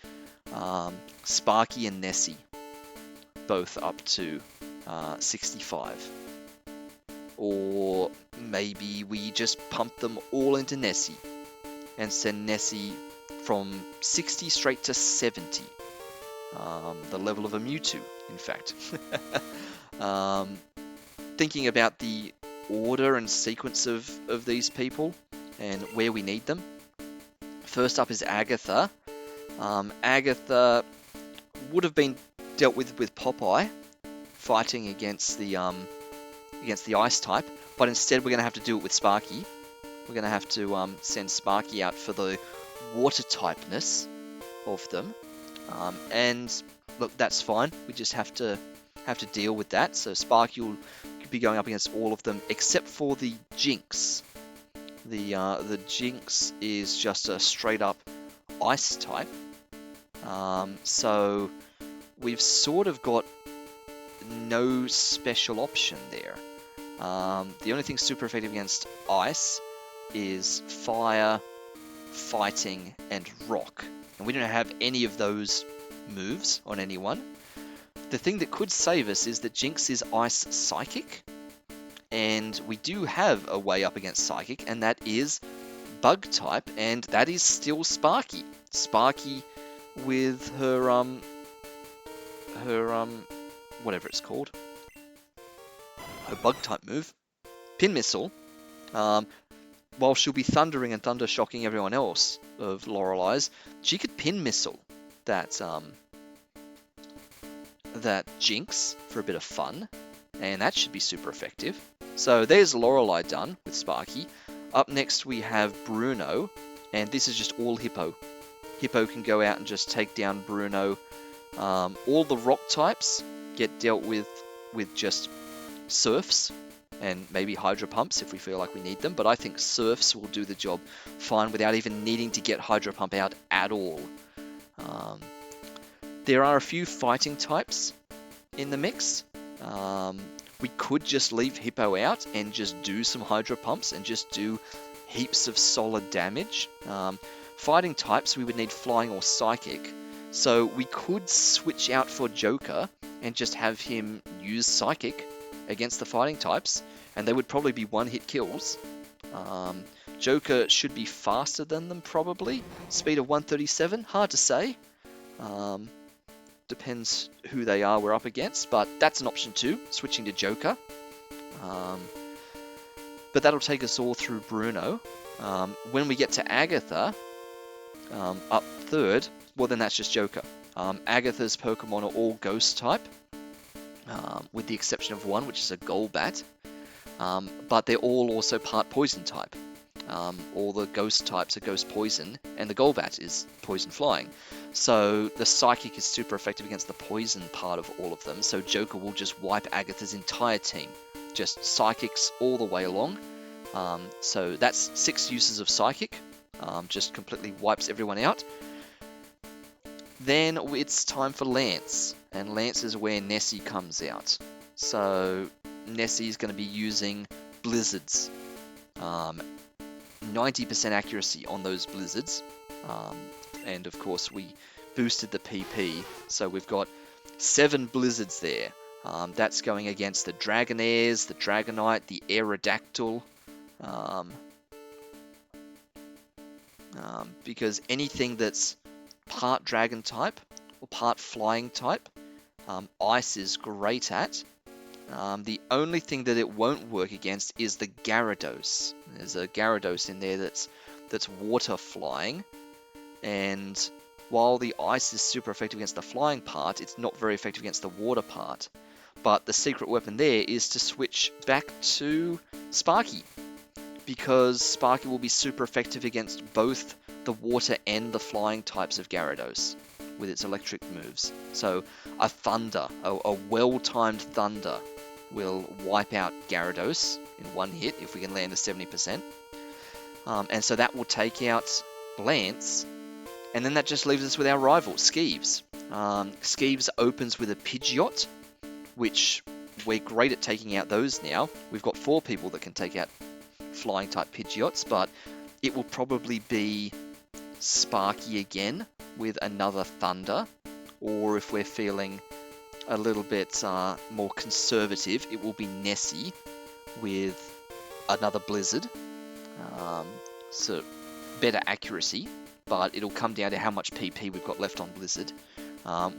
Sparky and Nessie, both up to 65. Or maybe we just pump them all into Nessie and send Nessie from 60 straight to 70. The level of a Mewtwo, in fact. Thinking about the order and sequence of these people and where we need them. First up is Agatha. Agatha would have been dealt with Popeye, fighting against the ice type, but instead we're going to have to do it with Sparky. We're going to have to send Sparky out for the water typeness of them, and look, that's fine. We just have to deal with that. So Sparky will be going up against all of them except for the Jinx. The Jinx is just a straight up ice type. So we've sort of got no special option there. The only thing super effective against ice is fire, fighting, and rock. And we don't have any of those moves on anyone. The thing that could save us is that Jinx is ice psychic. And we do have a way up against psychic, and that is bug type, and that is still Sparky. Sparky with her whatever it's called, her bug type move, Pin Missile. While she'll be thundering and thunder shocking everyone else of Lorelei's, she could Pin Missile that Jinx for a bit of fun, and that should be super effective. So there's Lorelei done with Sparky. Up next we have Bruno, and this is just all Hippo. Hippo can go out and just take down Bruno. All the rock types get dealt with just Surfs and maybe Hydro Pumps if we feel like we need them, but I think Surfs will do the job fine without even needing to get Hydro Pump out at all. There are a few fighting types in the mix. We could just leave Hippo out and just do some Hydro Pumps and just do heaps of solid damage. Fighting types, we would need Flying or Psychic, so we could switch out for Joker and just have him use Psychic against the fighting types, and they would probably be one-hit kills. Joker should be faster than them, probably. Speed of 137, hard to say. Depends who they are we're up against, but that's an option too, switching to Joker. But that'll take us all through Bruno. When we get to Agatha, up third, well then that's just Joker. Agatha's Pokemon are all Ghost type, with the exception of one, which is a Golbat. But they're all also part Poison type. All the Ghost types are Ghost Poison, and the Golbat is Poison Flying. So the Psychic is super effective against the Poison part of all of them, so Joker will just wipe Agatha's entire team. Just Psychics all the way along. So that's 6 uses of Psychic. Just completely wipes everyone out. Then it's time for Lance, and Lance is where Nessie comes out. So Nessie is going to be using Blizzards. 90% accuracy on those Blizzards. And of course we boosted the PP. So we've got 7 blizzards there. That's going against the Dragonairs, the Dragonite, the Aerodactyl. Because anything that's part dragon type or part flying type, ice is great at. The only thing that it won't work against is the Gyarados. There's a Gyarados in there that's water flying, and while the ice is super effective against the flying part, it's not very effective against the water part. But the secret weapon there is to switch back to Sparky, because Sparky will be super effective against both the water and the flying types of Gyarados with its electric moves. So a Thunder, a well-timed Thunder, will wipe out Gyarados in one hit if we can land a 70%. And so that will take out Lance, and then that just leaves us with our rival, Skeeves. Skeeves opens with a Pidgeot, which we're great at taking out those now. We've got 4 people that can take out flying type Pidgeots, but it will probably be Sparky again with another Thunder, or if we're feeling a little bit more conservative, it will be Nessie with another Blizzard. So better accuracy, but it'll come down to how much PP we've got left on Blizzard.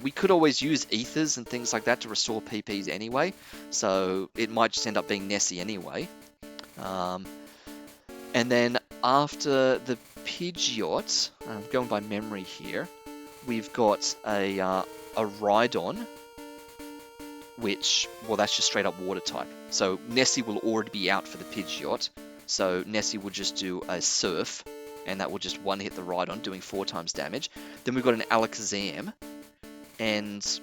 We could always use Ethers and things like that to restore PPs anyway, so it might just end up being Nessie anyway. And then after the Pidgeot, I'm going by memory here, we've got a Rhydon, which, well, that's just straight up water type. So Nessie will already be out for the Pidgeot, so Nessie will just do a Surf, and that will just one-hit the Rhydon, doing 4 times damage. Then we've got an Alakazam, and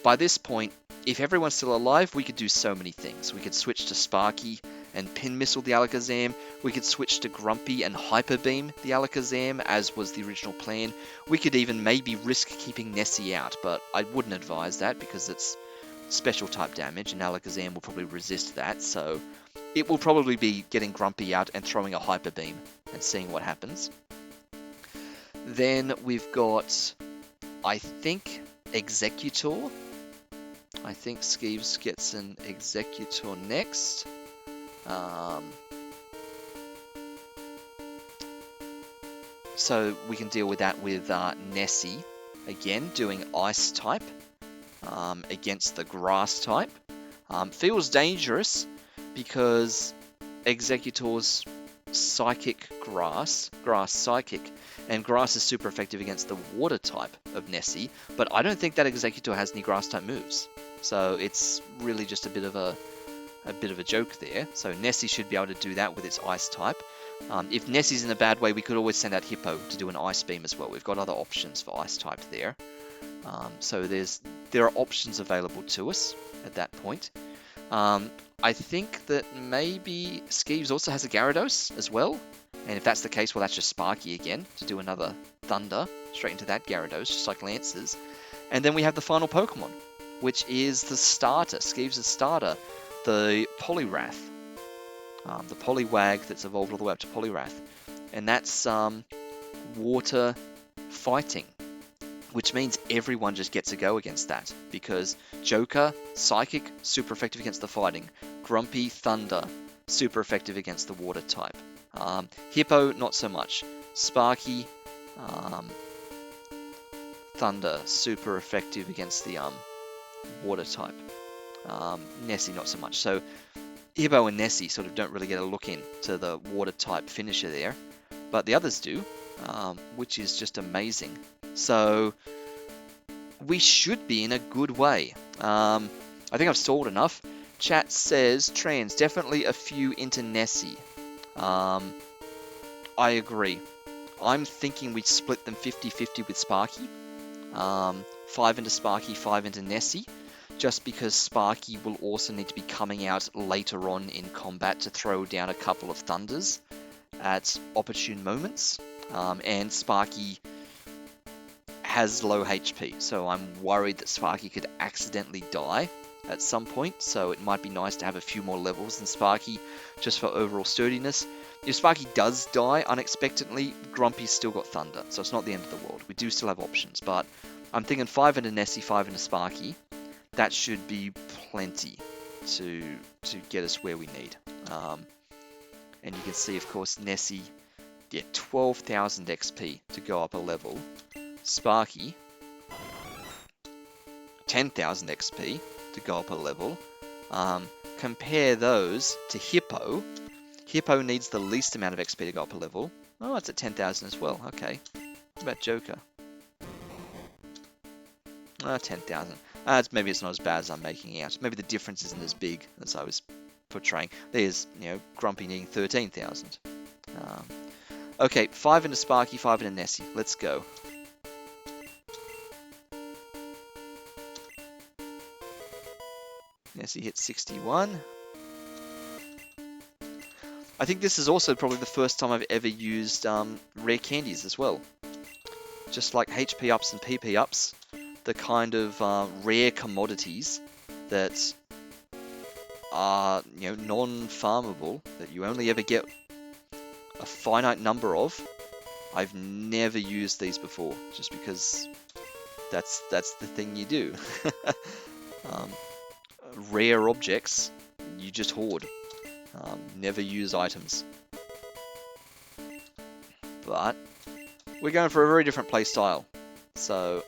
by this point, if everyone's still alive, we could do so many things. We could switch to Sparky and Pin Missile the Alakazam. We could switch to Grumpy and Hyper Beam the Alakazam, as was the original plan. We could even maybe risk keeping Nessie out, but I wouldn't advise that because it's special type damage, and Alakazam will probably resist that, so it will probably be getting Grumpy out and throwing a Hyper Beam and seeing what happens. Then we've got, I think, Executor. I think Skeeves gets an Executor next. So we can deal with that with Nessie, again, doing Ice type against the Grass type. Feels dangerous because Executor's Psychic Grass Psychic, and Grass is super effective against the Water type of Nessie, but I don't think that Executor has any Grass type moves, so it's really just a bit of a joke there. So Nessie should be able to do that with its Ice type. If Nessie's in a bad way, we could always send out Hippo to do an Ice Beam as well. We've got other options for Ice type there. So there are options available to us at that point. I think that maybe Skeeves also has a Gyarados as well. And if that's the case, well, that's just Sparky again to do another Thunder straight into that Gyarados, just like Lance's. And then we have the final Pokemon, which is the starter, Skeeves' starter, the Poliwrath. The Poliwag that's evolved all the way up to Poliwrath. And that's water fighting, which means everyone just gets a go against that, because Joker, Psychic, super effective against the fighting. Grumpy, Thunder, super effective against the water type. Hippo, not so much. Sparky, Thunder, super effective against the water type. Nessie, not so much. So Hippo and Nessie sort of don't really get a look into the water type finisher there, but the others do, which is just amazing. So we should be in a good way. I think I've stalled enough. Chat says, Trans, definitely a few into Nessie. I agree. I'm thinking we'd split them 50-50 with Sparky. 5 into Sparky, 5 into Nessie. Just because Sparky will also need to be coming out later on in combat to throw down a couple of Thunders at opportune moments. And Sparky has low HP, so I'm worried that Sparky could accidentally die at some point, so it might be nice to have a few more levels than Sparky just for overall sturdiness. If Sparky does die unexpectedly, Grumpy's still got Thunder, so it's not the end of the world. We do still have options, but I'm thinking 5 into Nessie, 5 into Sparky. That should be plenty to get us where we need. And you can see, of course, Nessie, yeah, 12,000 XP to go up a level. Sparky, 10,000 XP to go up a level. Compare those to Hippo. Hippo needs the least amount of XP to go up a level. Oh, it's at 10,000 as well. Okay. What about Joker? 10,000. Maybe it's not as bad as I'm making out. Maybe the difference isn't as big as I was portraying. There's, Grumpy needing 13,000. Okay, 5 into Sparky, 5 into Nessie. Let's go. Nessie hit 61. I think this is also probably the first time I've ever used rare candies as well. Just like HP ups and PP ups, the kind of rare commodities that are non-farmable, that you only ever get a finite number of. I've never used these before, just because that's the thing you do. Rare objects, you just hoard. Never use items. But we're going for a very different play style, so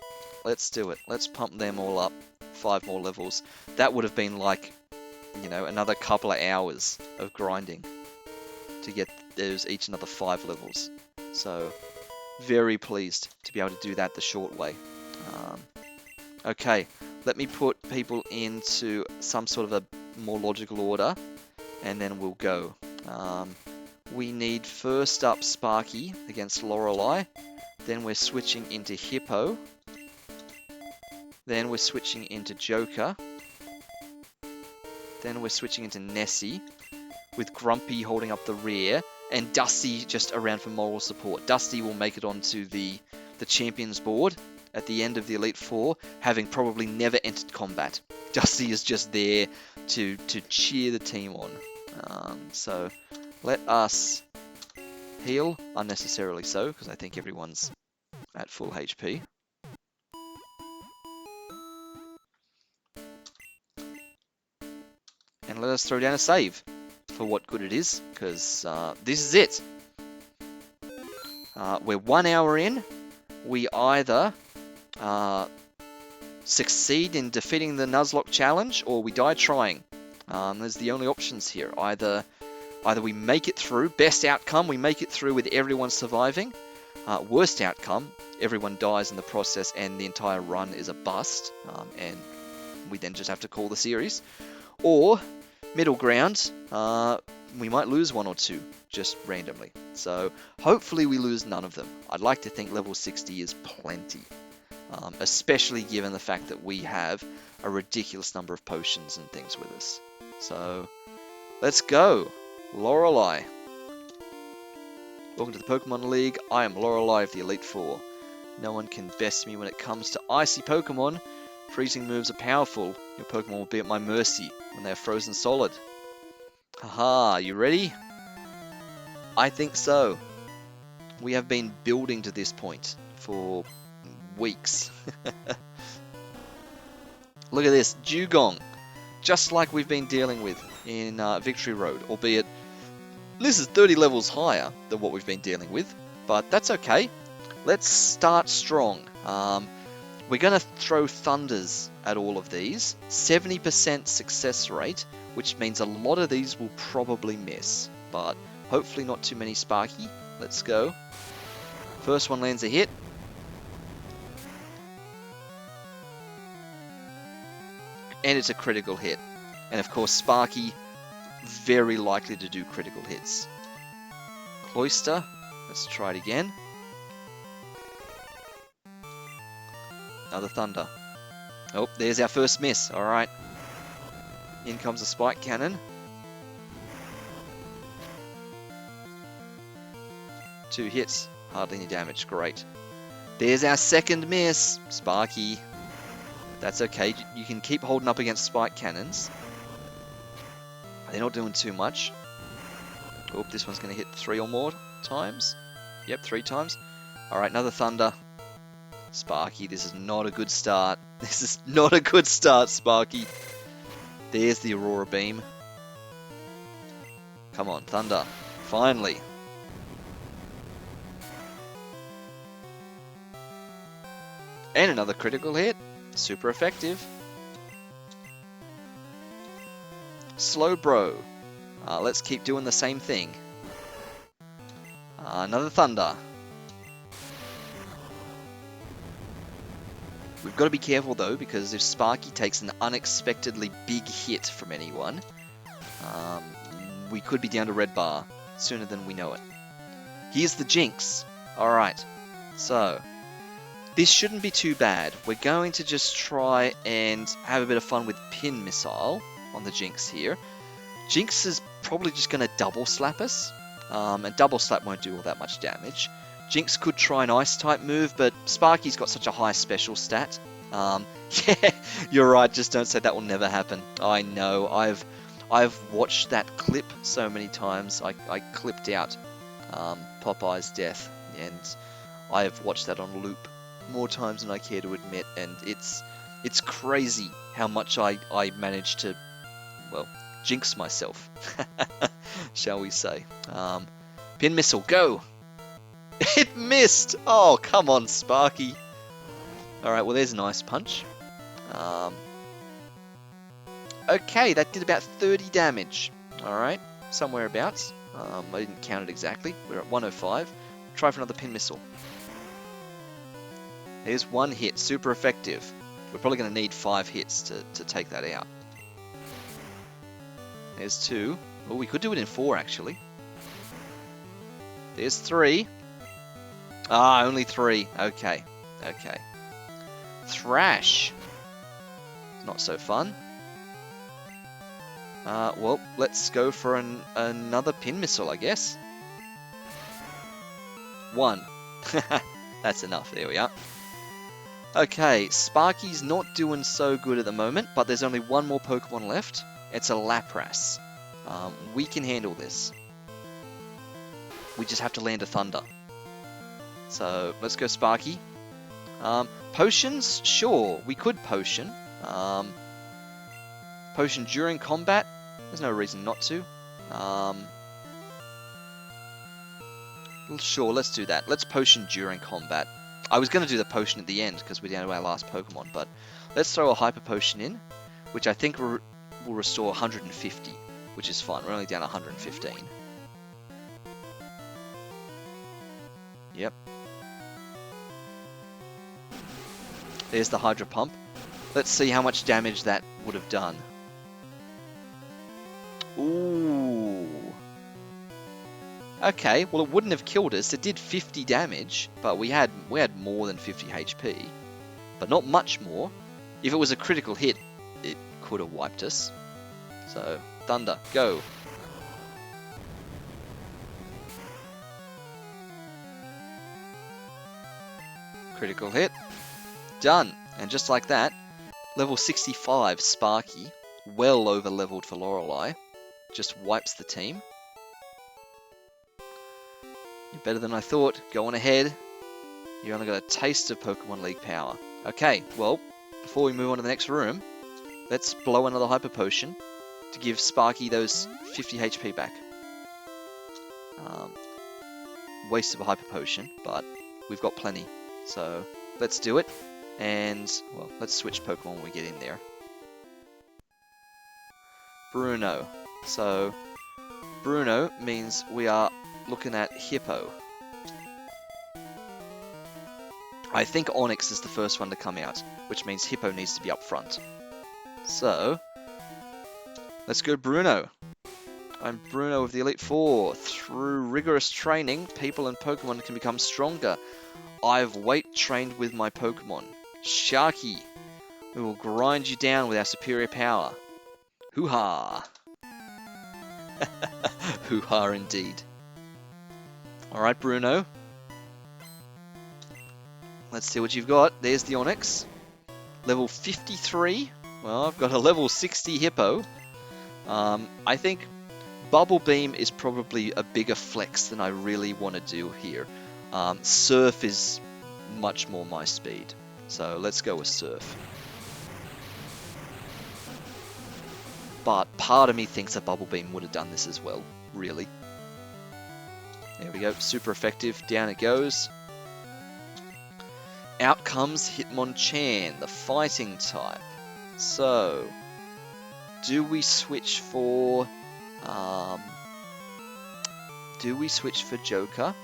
let's do it. Let's pump them all up. 5 more levels. That would have been like, another couple of hours of grinding to get those each another 5 levels. So very pleased to be able to do that the short way. Okay, let me put people into some sort of a more logical order, and then we'll go. We need first up Sparky against Lorelei, then we're switching into Hippo, then we're switching into Joker, then we're switching into Nessie, with Grumpy holding up the rear, and Dusty just around for moral support. Dusty will make it onto the champions board at the end of the Elite Four, having probably never entered combat. Dusty is just there to cheer the team on. So let us heal, unnecessarily so, because I think everyone's at full HP. And let us throw down a save, for what good it is, because this is it. We're 1 hour in. We either succeed in defeating the Nuzlocke challenge, or we die trying. There's the only options here. Either we make it through, best outcome, we make it through with everyone surviving. Worst outcome, everyone dies in the process and the entire run is a bust, and we then just have to call the series. Or, middle ground, we might lose 1 or 2, just randomly. So, hopefully we lose none of them. I'd like to think level 60 is plenty. Especially given the fact that we have a ridiculous number of potions and things with us. So, let's go! Lorelei. Welcome to the Pokemon League. I am Lorelei of the Elite Four. No one can best me when it comes to icy Pokemon. Freezing moves are powerful. Your Pokemon will be at my mercy when they are frozen solid. Haha, you ready? I think so. We have been building to this point for weeks. Look at this, Dugong. Just like we've been dealing with in Victory Road, albeit this is 30 levels higher than what we've been dealing with, but that's okay. Let's start strong. We're going to throw Thunders at all of these. 70% success rate, which means a lot of these will probably miss, but hopefully not too many Sparky. Let's go. First one lands a hit. And it's a critical hit. And of course Sparky, very likely to do critical hits. Cloyster, let's try it again. Another Thunder. Oh, there's our first miss, alright. In comes a Spike Cannon. 2 hits, hardly any damage, great. There's our second miss, Sparky. That's okay, you can keep holding up against Spike Cannons. They're not doing too much. Oh, this one's going to hit 3 or more times. Yep, 3 times. Alright, another Thunder. Sparky, this is not a good start. This is not a good start, Sparky. There's the Aurora Beam. Come on, Thunder. Finally. And another critical hit. Super effective. Slowbro. Let's keep doing the same thing. Another Thunder. We've got to be careful though, because if Sparky takes an unexpectedly big hit from anyone, we could be down to red bar sooner than we know it. Here's the Jinx. Alright, so this shouldn't be too bad. We're going to just try and have a bit of fun with Pin Missile on the Jinx here. Jinx is probably just going to double slap us, and double slap won't do all that much damage. Jinx could try an Ice type move, but Sparky's got such a high special stat. Yeah, you're right, just don't say that will never happen. I know, I've watched that clip so many times. I clipped out Popeye's death, and I have watched that on loop more times than I care to admit, and it's crazy how much I managed to, well, jinx myself, shall we say. Pin Missile, go! It missed! Oh, come on, Sparky. Alright, well, there's an Ice Punch. Okay, that did about 30 damage. Alright, somewhere abouts. I didn't count it exactly. We're at 105. Try for another Pin Missile. There's one hit, super effective. We're probably going to need 5 hits to take that out. There's 2. Oh, we could do it in 4, actually. There's 3. Ah, only 3. Okay. Okay. Thrash. Not so fun. Well, let's go for another Pin Missile, I guess. 1. That's enough. There we are. Okay, Sparky's not doing so good at the moment, but there's only one more Pokemon left. It's a Lapras. We can handle this. We just have to land a Thunder. So, let's go Sparky. Potions? Sure, we could Potion. Potion during combat? There's no reason not to. Sure, let's do that. Let's Potion during combat. I was going to do the Potion at the end, because we're down to our last Pokemon, but let's throw a Hyper Potion in, which I think will restore 150, which is fine. We're only down 115. Yep. There's the Hydro Pump. Let's see how much damage that would have done. Ooh. Okay, well it wouldn't have killed us. It did 50 damage, but we had more than 50 HP. But not much more. If it was a critical hit, it could have wiped us. So, Thunder, go. Critical hit. Done. And just like that, level 65 Sparky, well over leveled for Lorelei, just wipes the team. You're better than I thought. Go on ahead. You only got a taste of Pokemon League power. Okay, well, before we move on to the next room, let's blow another Hyper Potion to give Sparky those 50 HP back. Waste of a Hyper Potion, but we've got plenty. So, let's do it. And, well, let's switch Pokemon when we get in there. Bruno. So, Bruno means we are looking at Hippo. I think Onyx is the first one to come out, which means Hippo needs to be up front. So, let's go Bruno. I'm Bruno of the Elite Four. Through rigorous training, people and Pokemon can become stronger. I've weight trained with my Pokemon. Sharky, we will grind you down with our superior power. Hoo-ha! Hoo-ha indeed. Alright, Bruno. Let's see what you've got. There's the Onyx. Level 53. Well, I've got a level 60 Hippo. I think Bubble Beam is probably a bigger flex than I really want to do here. Surf is much more my speed. So let's go with Surf. But part of me thinks a Bubble Beam would have done this as well, really. There we go, super effective, down it goes. Out comes Hitmonchan, the fighting type. So, do we switch for Joker?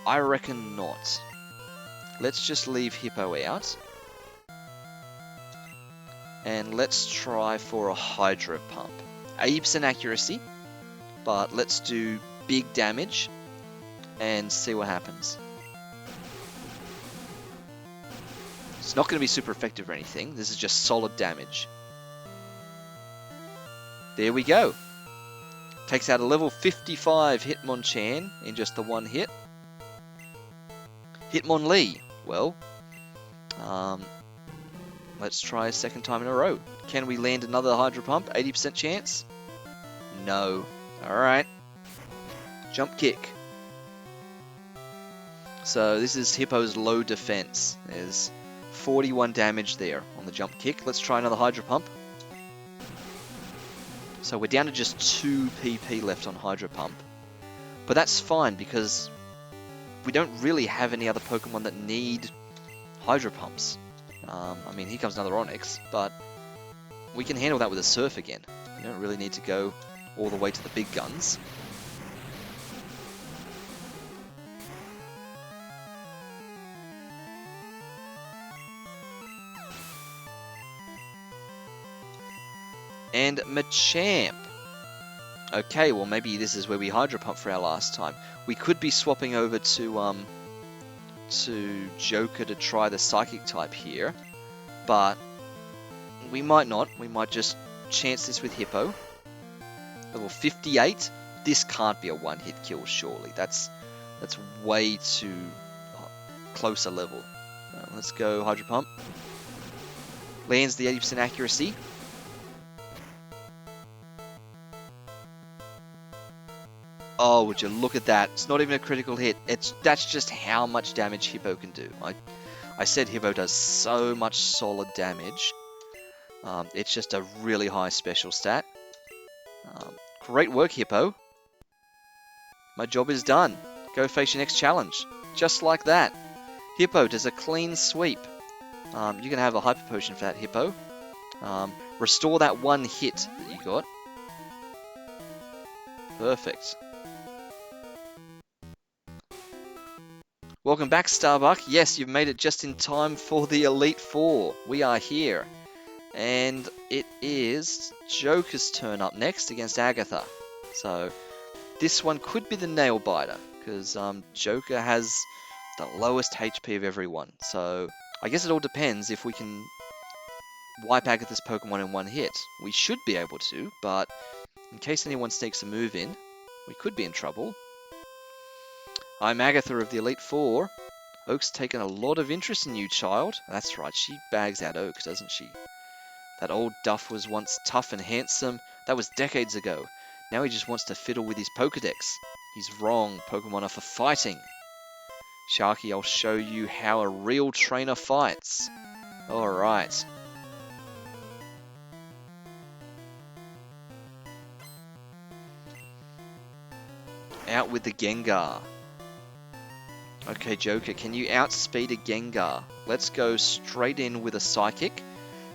I reckon not. Let's just leave Hippo out. And let's try for a Hydro Pump. 80% accuracy, but let's do big damage and see what happens. It's not going to be super effective or anything. This is just solid damage. There we go. Takes out a level 55 Hitmonchan in just the one hit. Hitmonlee. Well, let's try a second time in a row. Can we land another Hydro Pump? 80% chance? No. Alright. Jump Kick. So this is Hippo's low defense. There's 41 damage there on the Jump Kick. Let's try another Hydro Pump. So we're down to just 2 PP left on Hydro Pump. But that's fine because we don't really have any other Pokemon that need Hydro Pumps. I mean, here comes another Onyx, but we can handle that with a Surf again. We don't really need to go all the way to the big guns. And Machamp. Okay, well maybe this is where we Hydro Pump for our last time. We could be swapping over to Joker to try the Psychic type here, but we might not. We might just chance this with Hippo. Level 58. This can't be a one-hit kill, surely. That's way too close a level. Let's go Hydro Pump. Lands the 80% accuracy. Oh, would you look at that? It's not even a critical hit. That's just how much damage Hippo can do. I said Hippo does so much solid damage. It's just a really high special stat. Great work, Hippo. My job is done. Go face your next challenge. Just like that. Hippo does a clean sweep. You can have a Hyper Potion for that, Hippo. Restore that one hit that you got. Perfect. Welcome back, Starbuck. Yes, you've made it just in time for the Elite Four. We are here. And it is Joker's turn up next against Agatha. So, this one could be the Nail Biter, because Joker has the lowest HP of everyone. So, I guess it all depends if we can wipe Agatha's Pokemon in one hit. We should be able to, but in case anyone sneaks a move in, we could be in trouble. I'm Agatha of the Elite Four. Oak's taken a lot of interest in you, child. That's right, she bags out Oak, doesn't she? That old duff was once tough and handsome. That was decades ago. Now he just wants to fiddle with his Pokedex. He's wrong. Pokemon are for fighting. Sharky, I'll show you how a real trainer fights. Alright. Out with the Gengar. Okay, Joker, can you outspeed a Gengar? Let's go straight in with a Psychic.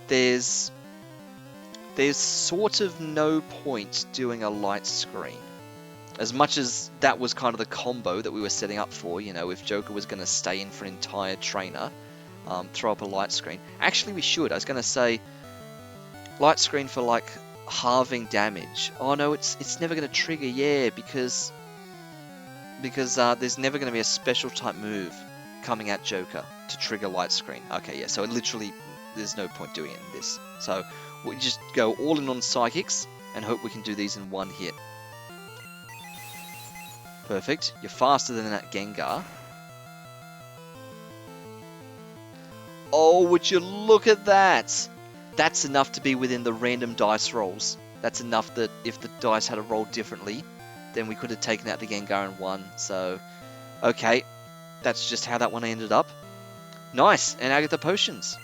There's sort of no point doing a Light Screen. As much as that was kind of the combo that we were setting up for, you know, if Joker was going to stay in for an entire trainer, throw up a Light Screen. Actually, we should. I was going to say Light Screen for, like, halving damage. Oh, no, it's never going to trigger, yeah, because there's never going to be a special type move coming at Joker to trigger Light Screen. Okay, yeah, so it literally, there's no point doing it in this. So we just go all in on Psychics and hope we can do these in one hit. Perfect. You're faster than that Gengar. Oh, would you look at that? That's enough to be within the random dice rolls That's enough that if the dice had rolled differently, then we could have taken out the Gengar and won. So, okay, that's just how that one ended up. Nice, and Agatha Potions.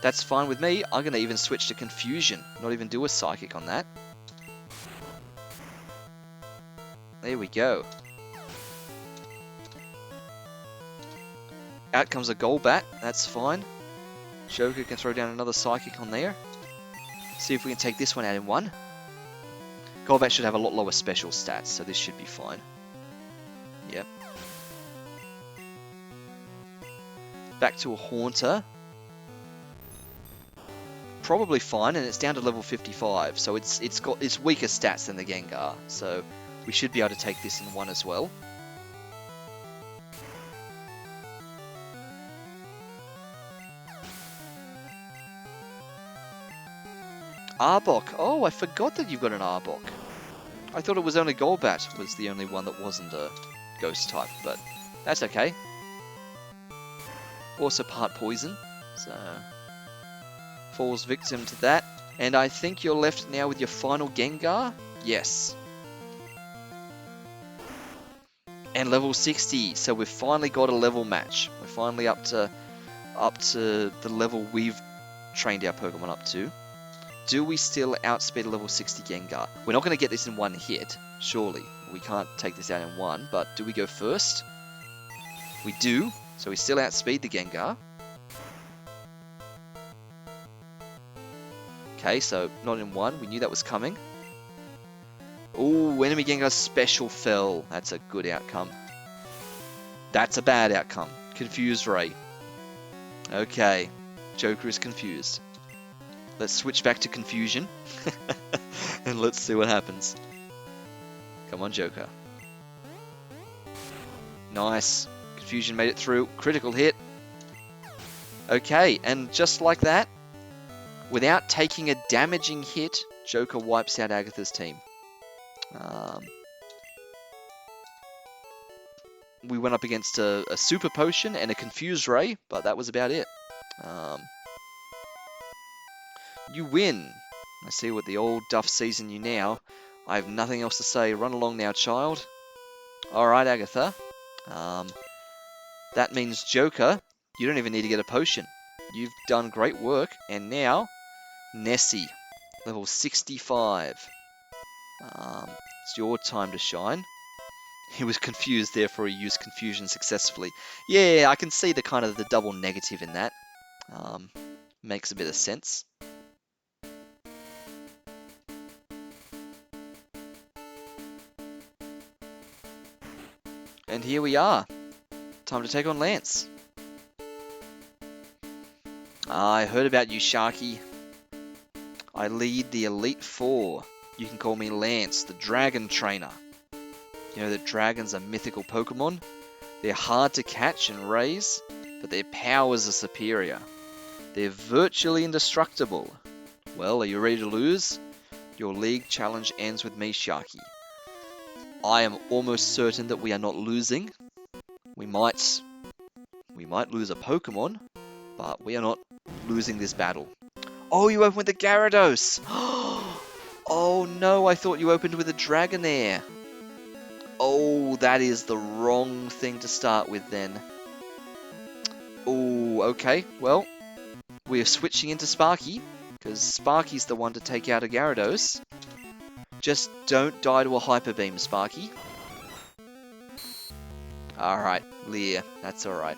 That's fine with me. I'm going to even switch to Confusion, not even do a Psychic on that. There we go. Out comes a Golbat, that's fine. Joker can throw down another Psychic on there. See if we can take this one out in one. Golbat should have a lot lower special stats, so this should be fine. Yep. Back to a Haunter. Probably fine, and it's down to level 55, so it's weaker stats than the Gengar, so we should be able to take this in one as well. Arbok. Oh, I forgot that you've got an Arbok. I thought it was only Golbat was the only one that wasn't a ghost type, but that's okay. Also part poison, so falls victim to that. And I think you're left now with your final Gengar? Yes. And level 60, so we've finally got a level match. We're finally up to the level we've trained our Pokemon up to. Do we still outspeed a level 60 Gengar? We're not going to get this in one hit, surely. We can't take this out in one, but do we go first? We do, so we still outspeed the Gengar. Okay, so not in one. We knew that was coming. Ooh, enemy Gengar special fell. That's a good outcome. That's a bad outcome. Confused Ray. Okay, Joker is confused. Let's switch back to Confusion. And let's see what happens. Come on, Joker. Nice. Confusion made it through. Critical hit. Okay, and just like that, without taking a damaging hit, Joker wipes out Agatha's team. We went up against a Super Potion and a Confused Ray, but that was about it. You win. I see what the old Duff sees in you now. I have nothing else to say. Run along now, child. Alright, Agatha. That means Joker, you don't even need to get a potion. You've done great work. And now, Nessie, level 65. It's your time to shine. He was confused, therefore he used Confusion successfully. Yeah, I can see the double negative in that. Makes a bit of sense. And here we are. Time to take on Lance. I heard about you, Sharky. I lead the Elite Four. You can call me Lance, the Dragon Trainer. You know that dragons are mythical Pokemon? They're hard to catch and raise, but their powers are superior. They're virtually indestructible. Well, are you ready to lose? Your league challenge ends with me, Sharky. I am almost certain that we are not losing. We might lose a Pokemon, but we are not losing this battle. Oh, you opened with the Gyarados! Oh no, I thought you opened with a Dragonair. Oh, that is the wrong thing to start with then. Oh, okay, well, we are switching into Sparky, because Sparky's the one to take out a Gyarados. Just don't die to a Hyper Beam, Sparky. Alright, Leer, that's alright.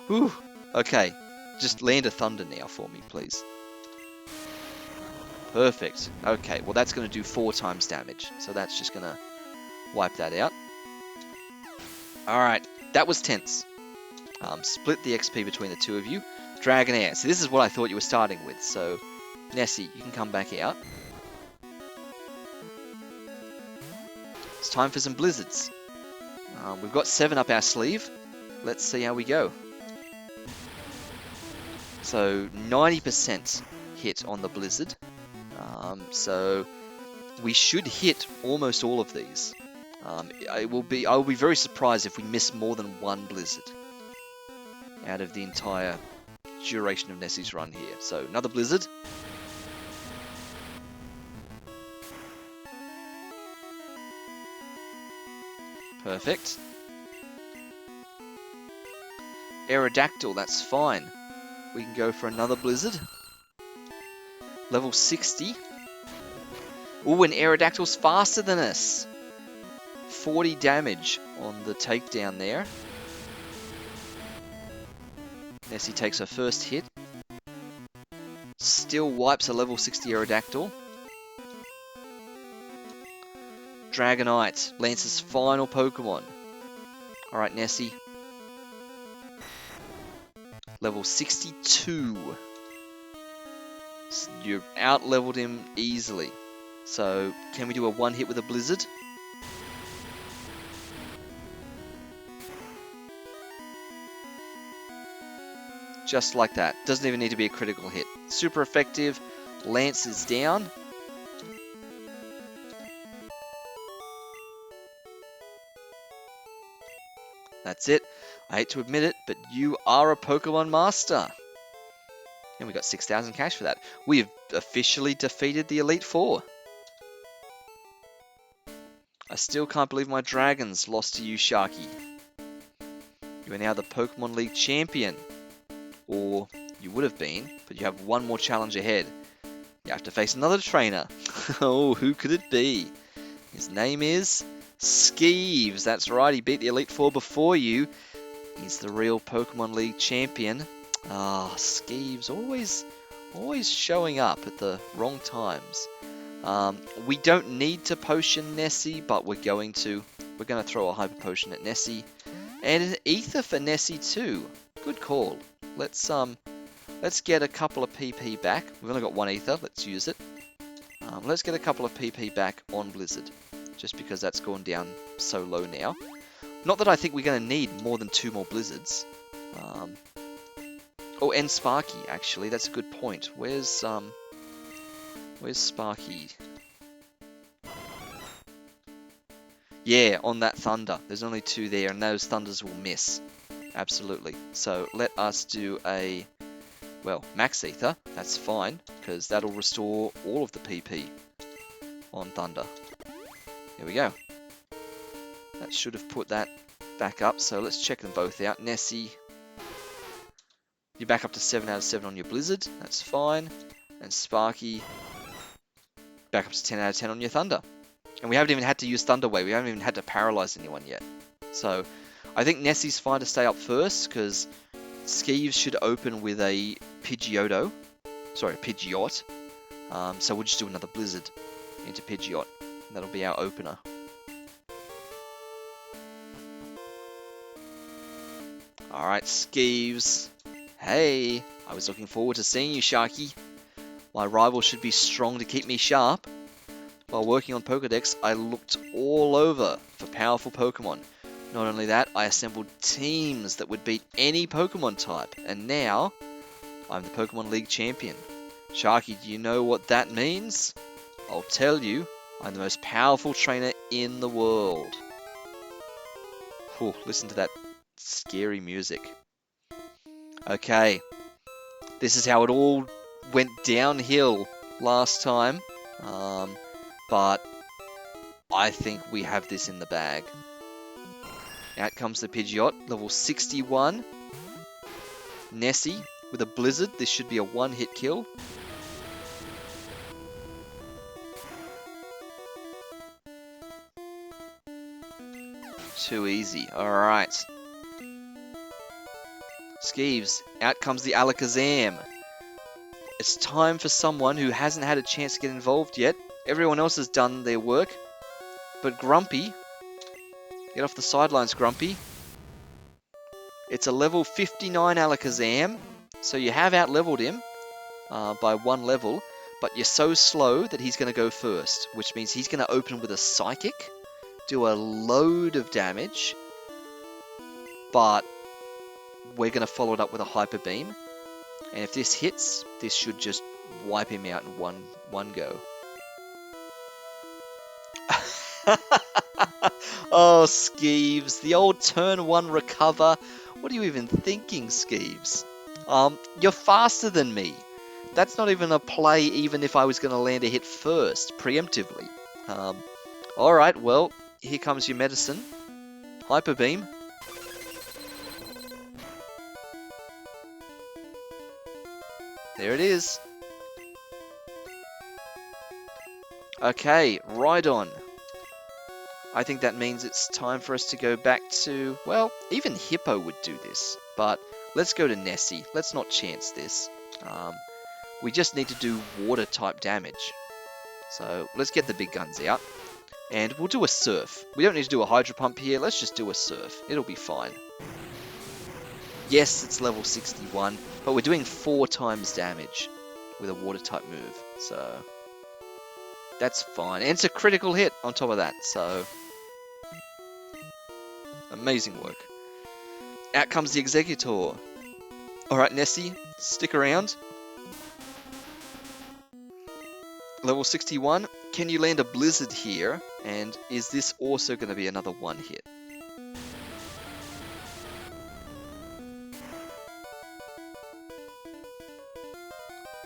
Whew. Okay, just land a Thunder now for me, please. Perfect. Okay, well that's going to do 4 times damage, so that's just going to wipe that out. Alright, that was tense. Split the XP between the two of you. Dragonair, so this is what I thought you were starting with, so Nessie, you can come back out. It's time for some blizzards. We've got 7 up our sleeve. Let's see how we go. So 90% hit on the blizzard. So we should hit almost all of these. I will be very surprised if we miss more than one blizzard out of the entire duration of Nessie's run here. So another Blizzard. Perfect. Aerodactyl, that's fine. We can go for another Blizzard. Level 60. Ooh, and Aerodactyl's faster than us. 40 damage on the takedown there. Nessie takes her first hit. Still wipes a level 60 Aerodactyl. Dragonite, Lance's final Pokemon. Alright, Nessie. Level 62. So you out-leveled him easily. So, can we do a one hit with a Blizzard? Just like that. Doesn't even need to be a critical hit. Super effective. Lance is down. That's it. I hate to admit it, but you are a Pokemon Master. And we got 6,000 cash for that. We have officially defeated the Elite Four. I still can't believe my dragons lost to you, Sharky. You are now the Pokemon League champion. Or you would have been, but you have one more challenge ahead. You have to face another trainer. Oh, who could it be? His name is Skeeves. That's right, he beat the Elite Four before you. He's the real Pokemon League champion. Ah, Skeeves, always showing up at the wrong times. We don't need to potion Nessie, but we're going to. We're going to throw a Hyper Potion at Nessie. And an Ether for Nessie too. Good call. Let's get a couple of PP back. We've only got one Ether. Let's use it. Let's get a couple of PP back on Blizzard. Just because that's gone down so low now. Not that I think we're going to need more than 2 more Blizzards. Oh, and Sparky, actually. That's a good point. Where's Sparky? Yeah, on that Thunder. There's only 2 there, and those Thunders will miss. Absolutely. So let us do a, well, Max Ether. That's fine, because that'll restore all of the PP on Thunder. There we go. That should have put that back up, so let's check them both out. Nessie, you're back up to 7 out of 7 on your Blizzard. That's fine. And Sparky, back up to 10 out of 10 on your Thunder. And we haven't even had to use Thunder Wave. We haven't even had to paralyze anyone yet. So I think Nessie's fine to stay up first, because Skeeves should open with a Pidgeotto. Sorry, Pidgeot. So we'll just do another Blizzard into Pidgeot. That'll be our opener. Alright, Skeeves. Hey, I was looking forward to seeing you, Sharky. My rival should be strong to keep me sharp. While working on Pokedex, I looked all over for powerful Pokemon. Not only that, I assembled teams that would beat any Pokemon type. And now, I'm the Pokemon League champion. Sharky, do you know what that means? I'll tell you, I'm the most powerful trainer in the world. Whew, listen to that scary music. Okay, this is how it all went downhill last time. But I think we have this in the bag. Out comes the Pidgeot, level 61. Nessie with a Blizzard. This should be a one-hit kill. Too easy. Alright. Skeeves, out comes the Alakazam. It's time for someone who hasn't had a chance to get involved yet. Everyone else has done their work. But Grumpy, get off the sidelines, Grumpy. It's a level 59 Alakazam, so you have out-leveled him by 1 level, but you're so slow that he's going to go first, which means he's going to open with a Psychic, do a load of damage, but we're going to follow it up with a Hyper Beam, and if this hits, this should just wipe him out in one go. Oh, Skeeves, the old turn 1 recover. What are you even thinking, Skeeves? You're faster than me. That's not even a play even if I was going to land a hit first, preemptively. Alright, well, here comes your medicine. Hyper Beam. There it is. Okay, right on. I think that means it's time for us to go back to... Well, even Hippo would do this. But let's go to Nessie. Let's not chance this. We just need to do water-type damage. So let's get the big guns out. And we'll do a Surf. We don't need to do a Hydro Pump here. Let's just do a Surf. It'll be fine. Yes, it's level 61. But we're doing 4 times damage with a water-type move. So that's fine. And it's a critical hit on top of that. So amazing work. Out comes the Executor. Alright, Nessie, stick around. Level 61. Can you land a Blizzard here? And is this also going to be another 1 hit?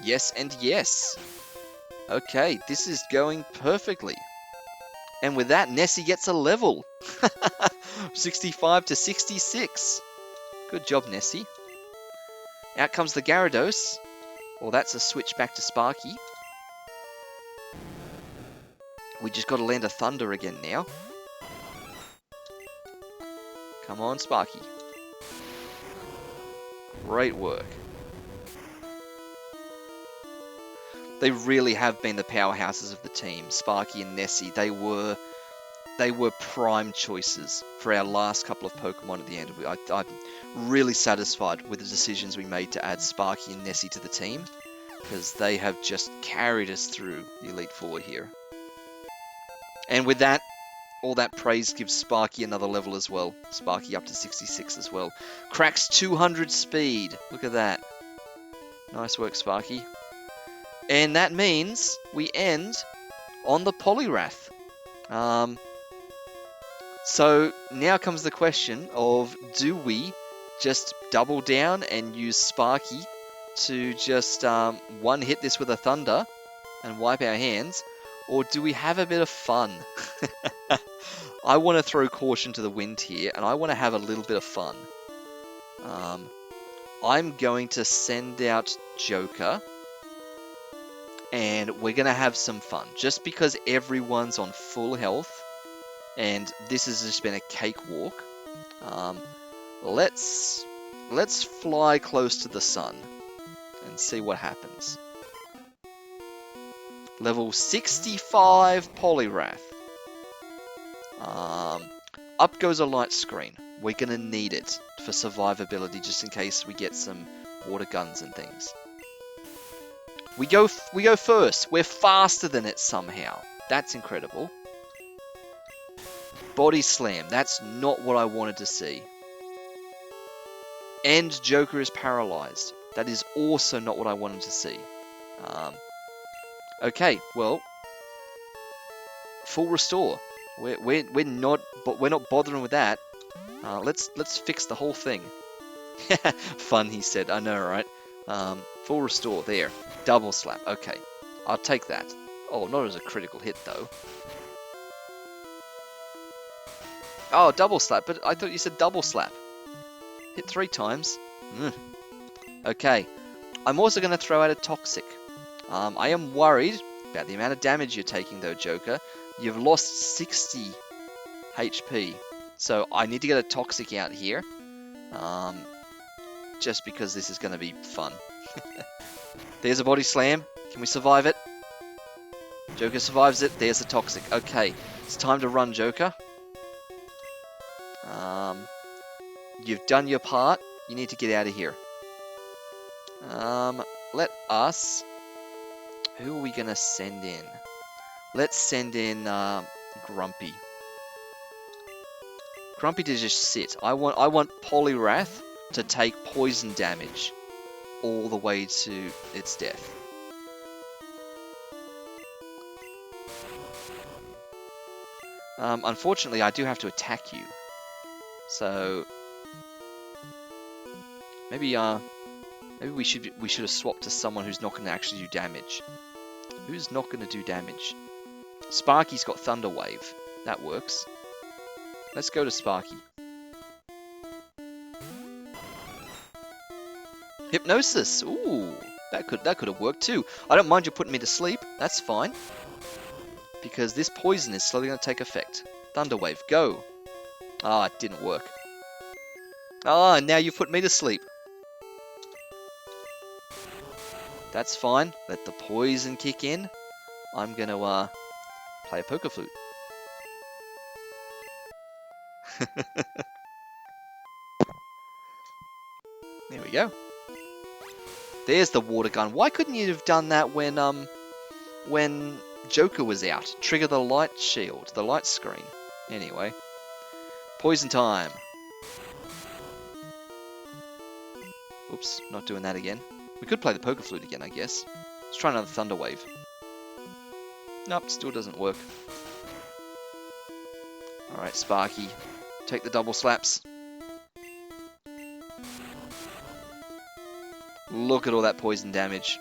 Yes and yes. Okay, this is going perfectly. And with that, Nessie gets a level. 65 to 66. Good job, Nessie. Out comes the Gyarados. Well, that's a switch back to Sparky. We just got to land a Thunder again now. Come on, Sparky. Great work. They really have been the powerhouses of the team. Sparky and Nessie, they were prime choices for our last couple of Pokemon at the end. I'm really satisfied with the decisions we made to add Sparky and Nessie to the team, because they have just carried us through the Elite Four here. And with that, all that praise gives Sparky another level as well. Sparky up to 66 as well. Cracks 200 speed. Look at that. Nice work, Sparky. And that means we end on the Poliwrath. So now comes the question of, do we just double down and use Sparky to just one hit this with a Thunder and wipe our hands? Or do we have a bit of fun? I want to throw caution to the wind here, and I want to have a little bit of fun. I'm going to send out Joker, and we're going to have some fun. Just because everyone's on full health, and this has just been a cakewalk, let's fly close to the sun and see what happens. Level 65 Poliwrath. Up goes a light screen. We're going to need it for survivability, just in case we get some water guns and things. We go first. We're faster than it somehow. That's incredible. Body Slam. That's not what I wanted to see. And Joker is paralyzed. That is also not what I wanted to see. Okay, well, full restore. We're not bothering with that. Let's fix the whole thing. Fun, he said. I know, right? Full restore there. Double slap. Okay, I'll take that. Oh, not as a critical hit though. Oh, double slap. But I thought you said double slap. Hit 3 times. Okay. I'm also going to throw out a Toxic. I am worried about the amount of damage you're taking though, Joker. You've lost 60 HP. So I need to get a Toxic out here. Just because this is going to be fun. There's a Body Slam. Can we survive it? Joker survives it. There's a Toxic. Okay. It's time to run, Joker. You've done your part. You need to get out of here. Let us... Who are we going to send in? Let's send in Grumpy. Grumpy to just sit. I want Poliwrath to take poison damage all the way to its death. Unfortunately, I do have to attack you. So maybe Maybe we should have swapped to someone who's not going to actually do damage. Who's not going to do damage? Sparky's got Thunder Wave. That works. Let's go to Sparky. Hypnosis. Ooh, that could have worked too. I don't mind you putting me to sleep. That's fine. Because this poison is slowly going to take effect. Thunder Wave, go. Ah, it didn't work. Ah, now you've put me to sleep. That's fine. Let the poison kick in. I'm going to play a poker flute. There we go. There's the water gun. Why couldn't you have done that when Joker was out? Trigger the light shield, the light screen. Anyway. Poison time. Oops, not doing that again. We could play the poker flute again, I guess. Let's try another Thunder Wave. Nope, still doesn't work. Alright, Sparky. Take the double slaps. Look at all that poison damage.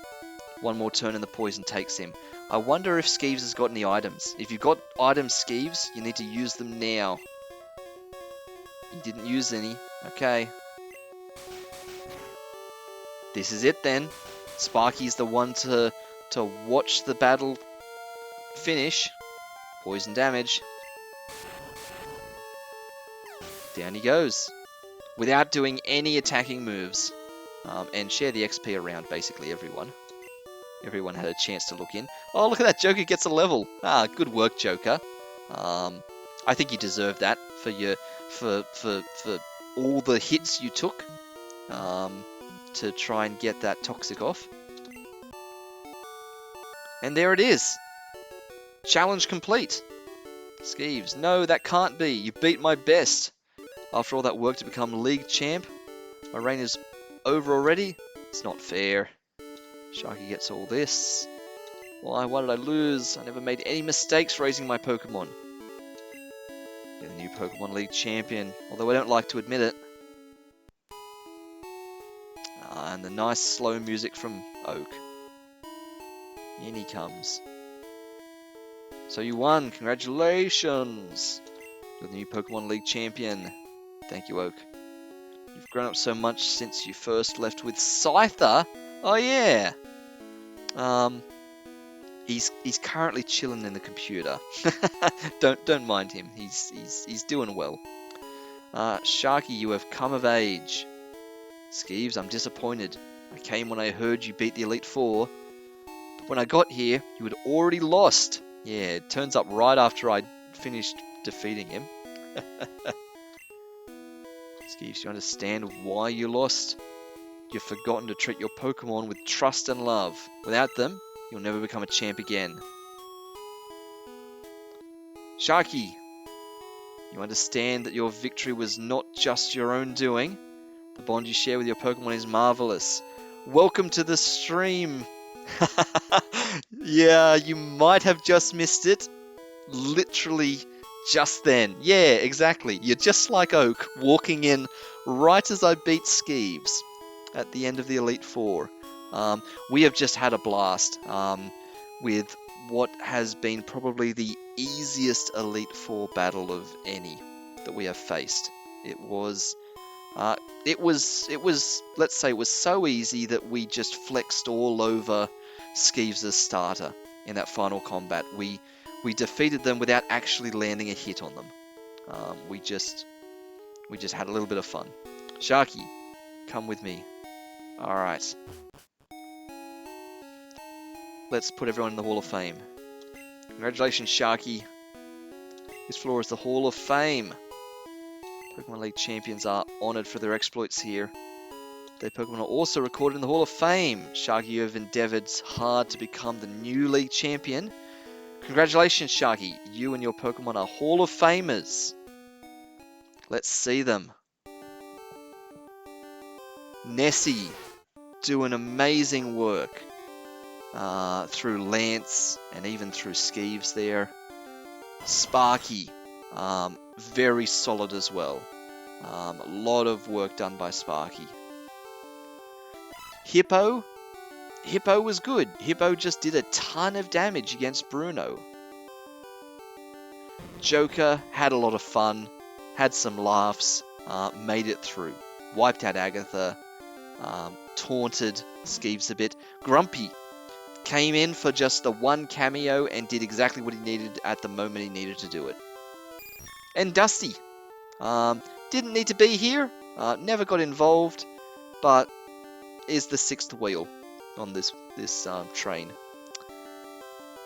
One more turn and the poison takes him. I wonder if Skeeves has got any items. If you've got items, Skeeves, you need to use them now. He didn't use any. Okay. This is it then. Sparky's the one to watch the battle finish. Poison damage. Down he goes. Without doing any attacking moves. And share the XP around, basically, everyone. Everyone had a chance to look in. Oh, look at that. Joker gets a level. Ah, good work, Joker. I think you deserve that for your for all the hits you took to try and get that toxic off. And there it is. Challenge complete. Skeeves, no, that can't be. You beat my best. After all that work to become league champ, my reign is over already? It's not fair. Sharky gets all this. Why did I lose? I never made any mistakes raising my Pokemon. You're the new Pokemon League champion, although I don't like to admit it. And the nice slow music from Oak. In he comes. So you won, congratulations! You're the new Pokemon League champion. Thank you, Oak. You've grown up so much since you first left with Scyther. Oh yeah. He's currently chilling in the computer. don't mind him. He's doing well. Sharky, you have come of age. Skeeves, I'm disappointed. I came when I heard you beat the Elite Four, but when I got here, you had already lost. Yeah, it turns up right after I finished defeating him. Skeeves, you understand why you lost? You've forgotten to treat your Pokemon with trust and love. Without them, you'll never become a champ again. Sharky, you understand that your victory was not just your own doing. The bond you share with your Pokemon is marvelous. Welcome to the stream. Yeah, you might have just missed it. Literally just then. Yeah, exactly. You're just like Oak, walking in right as I beat Skeeves at the end of the Elite Four. We have just had a blast with what has been probably the easiest Elite Four battle of any that we have faced. It was, let's say, it was so easy that we just flexed all over Skeeves' starter in that final combat. We defeated them without actually landing a hit on them. We just had a little bit of fun. Sharky, come with me. Alright. Let's put everyone in the Hall of Fame. Congratulations, Sharky. This floor is the Hall of Fame. Pokemon League champions are honoured for their exploits here. Their Pokemon are also recorded in the Hall of Fame. Sharky, you have endeavoured hard to become the new League champion. Congratulations, Sharky. You and your Pokemon are Hall of Famers. Let's see them. Nessie, doing amazing work through Lance and even through Skeeves there. Sparky, very solid as well. A lot of work done by Sparky. Hippo was good. Hippo just did a ton of damage against Bruno. Joker had a lot of fun, had some laughs, made it through. Wiped out Agatha, taunted Skeeves a bit. Grumpy came in for just the one cameo and did exactly what he needed at the moment he needed to do it. And Dusty didn't need to be here, never got involved, but is the sixth wheel on this train.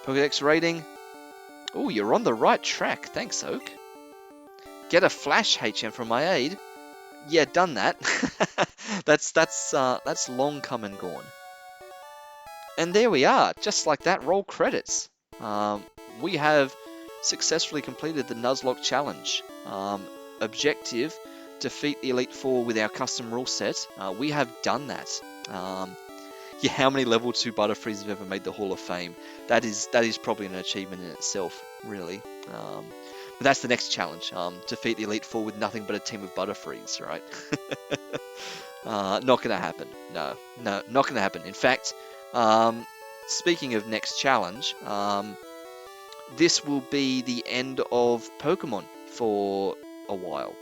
Pokédex rating. Oh, you're on the right track. Thanks, Oak. Get a flash HM from my aid. Yeah, done that. that's long come and gone. And there we are, just like that. Roll credits. We have successfully completed the Nuzlocke challenge. Objective: defeat the Elite Four with our custom rule set. We have done that. Yeah, how many level 2 Butterfrees have ever made the Hall of Fame? That is probably an achievement in itself, really. But that's the next challenge. Defeat the Elite Four with nothing but a team of Butterfrees, right? Not going to happen. No, not going to happen. In fact, speaking of next challenge, this will be the end of Pokemon for a while.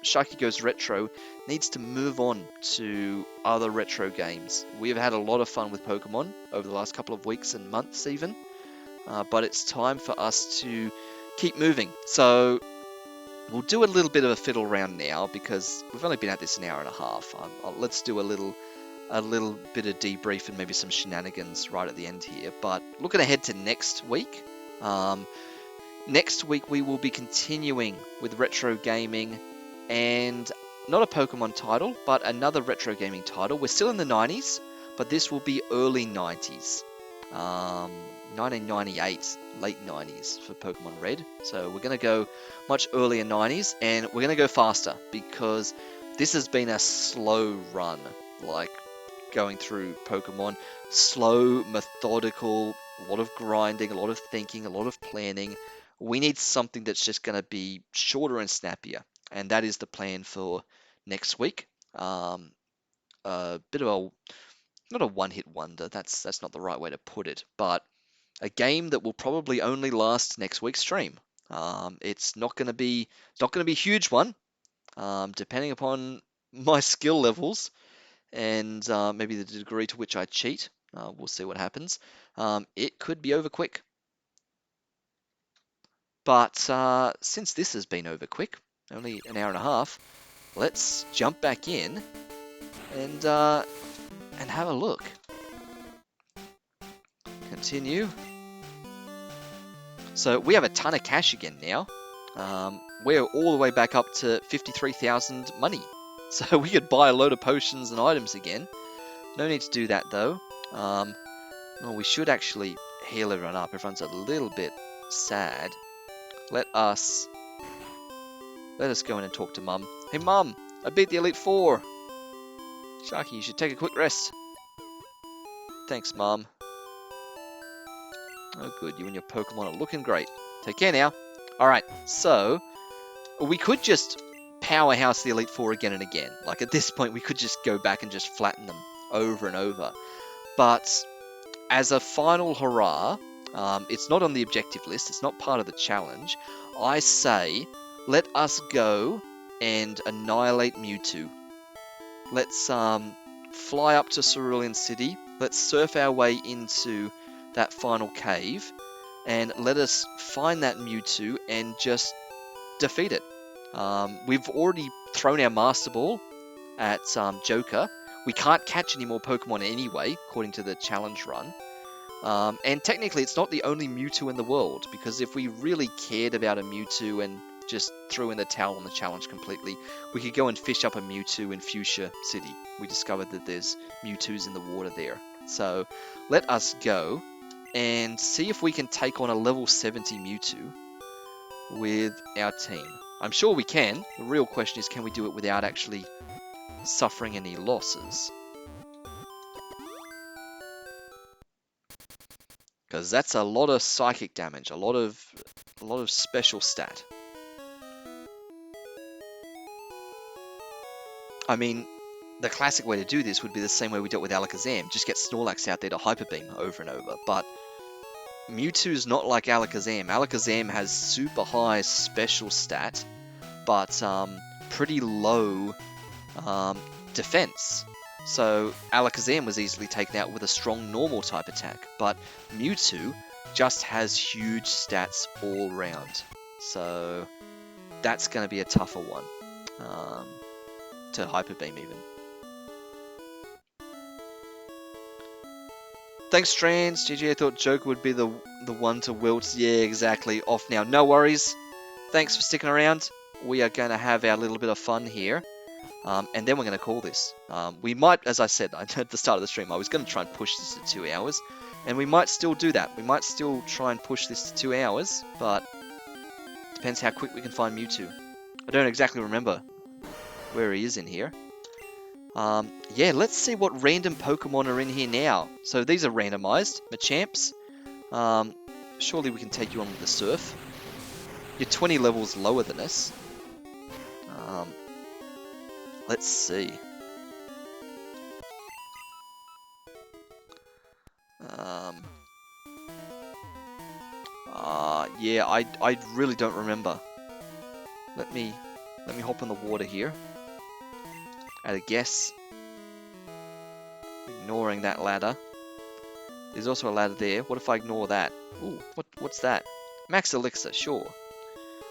Sharky Goes Retro needs to move on to other retro games. We have had a lot of fun with Pokemon over the last couple of weeks and months even, but it's time for us to keep moving. So we'll do a little bit of a fiddle round now because we've only been at this an hour and a half. Let's do a little bit of debrief and maybe some shenanigans right at the end here. But looking ahead to next week, next week we will be continuing with retro gaming and not a Pokemon title, but another retro gaming title. We're still in the 90s, but this will be early 90s. 1998, late 90s for Pokemon Red. So we're going to go much earlier 90s, and we're going to go faster because this has been a slow run, like going through Pokemon. Slow, methodical, a lot of grinding, a lot of thinking, a lot of planning. We need something that's just going to be shorter and snappier, and that is the plan for next week. A bit of a, not a one-hit wonder, that's not the right way to put it, but a game that will probably only last next week's stream. It's not going to be a huge one, depending upon my skill levels and maybe the degree to which I cheat. We'll see what happens. It could be over quick. But since this has been over quick, only an hour and a half, let's jump back in and have a look. Continue. So we have a ton of cash again now. We're all the way back up to 53,000 money. So we could buy a load of potions and items again. No need to do that though. Well, we should actually heal everyone up. Everyone's a little bit sad. Let us go in and talk to Mum. Hey Mum, I beat the Elite Four. Sharky, you should take a quick rest. Thanks, Mum. Oh good, you and your Pokemon are looking great. Take care now. Alright, so we could just powerhouse the Elite Four again and again. Like at this point we could just go back and just flatten them over and over. But as a final hurrah, it's not on the objective list, it's not part of the challenge. I say, let us go and annihilate Mewtwo. Let's fly up to Cerulean City, let's surf our way into that final cave, and let us find that Mewtwo and just defeat it. We've already thrown our Master Ball at Joker. We can't catch any more Pokemon anyway, according to the challenge run. And technically it's not the only Mewtwo in the world, because if we really cared about a Mewtwo and just threw in the towel on the challenge completely, we could go and fish up a Mewtwo in Fuchsia City. We discovered that there's Mewtwo's in the water there. So let us go and see if we can take on a level 70 Mewtwo with our team. I'm sure we can. The real question is, can we do it without actually suffering any losses? Because that's a lot of psychic damage, a lot of special stat. I mean, the classic way to do this would be the same way we dealt with Alakazam. Just get Snorlax out there to Hyper Beam over and over. But Mewtwo's not like Alakazam. Alakazam has super high special stat, but pretty low defense. So Alakazam was easily taken out with a strong normal type attack, but Mewtwo just has huge stats all round. So that's going to be a tougher one to Hyper Beam even. Thanks, Strands. GG, I thought Joker would be the one to wilt. Yeah, exactly. Off now. No worries. Thanks for sticking around. We are going to have our little bit of fun here. And then we're going to call this. We might, as I said at the start of the stream, I was going to try and push this to 2 hours. And we might still do that. We might still try and push this to 2 hours. But depends how quick we can find Mewtwo. I don't exactly remember where he is in here. Yeah, let's see what random Pokemon are in here now. So these are randomized, Machamps. Surely we can take you on with the Surf. You're 20 levels lower than us. Let's see. Yeah, I really don't remember. Let me hop in the water here. At a guess. Ignoring that ladder. There's also a ladder there. What if I ignore that? Ooh, what's that? Max Elixir, sure.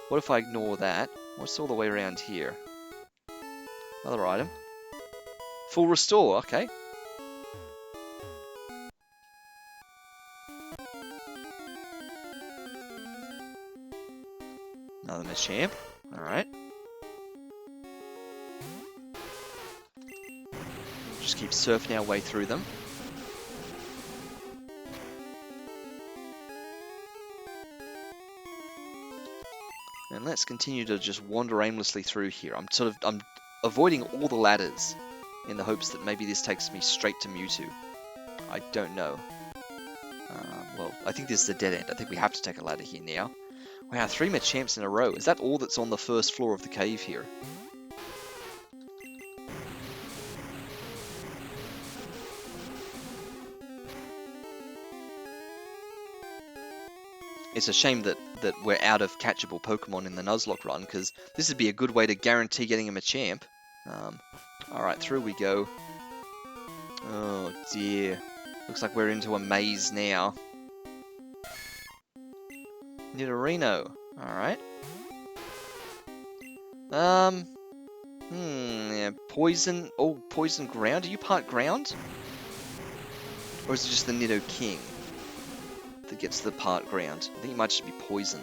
What if I ignore that? What's all the way around here? Another item. Full restore, okay. Another Machamp, alright. Just keep surfing our way through them. And let's continue to just wander aimlessly through here. I'm avoiding all the ladders in the hopes that maybe this takes me straight to Mewtwo. I don't know. Well, I think this is a dead end. I think we have to take a ladder here now. Wow, 3 Machamps in a row. Is that all that's on the first floor of the cave here? It's a shame that we're out of catchable Pokemon in the Nuzlocke run, because this would be a good way to guarantee getting a Machamp. Alright, through we go. Oh dear. Looks like we're into a maze now. Nidorino. Alright. Yeah, poison. Oh, poison ground. Are you part ground? Or is it just the Nido King that gets the part ground? I think you might just be poison.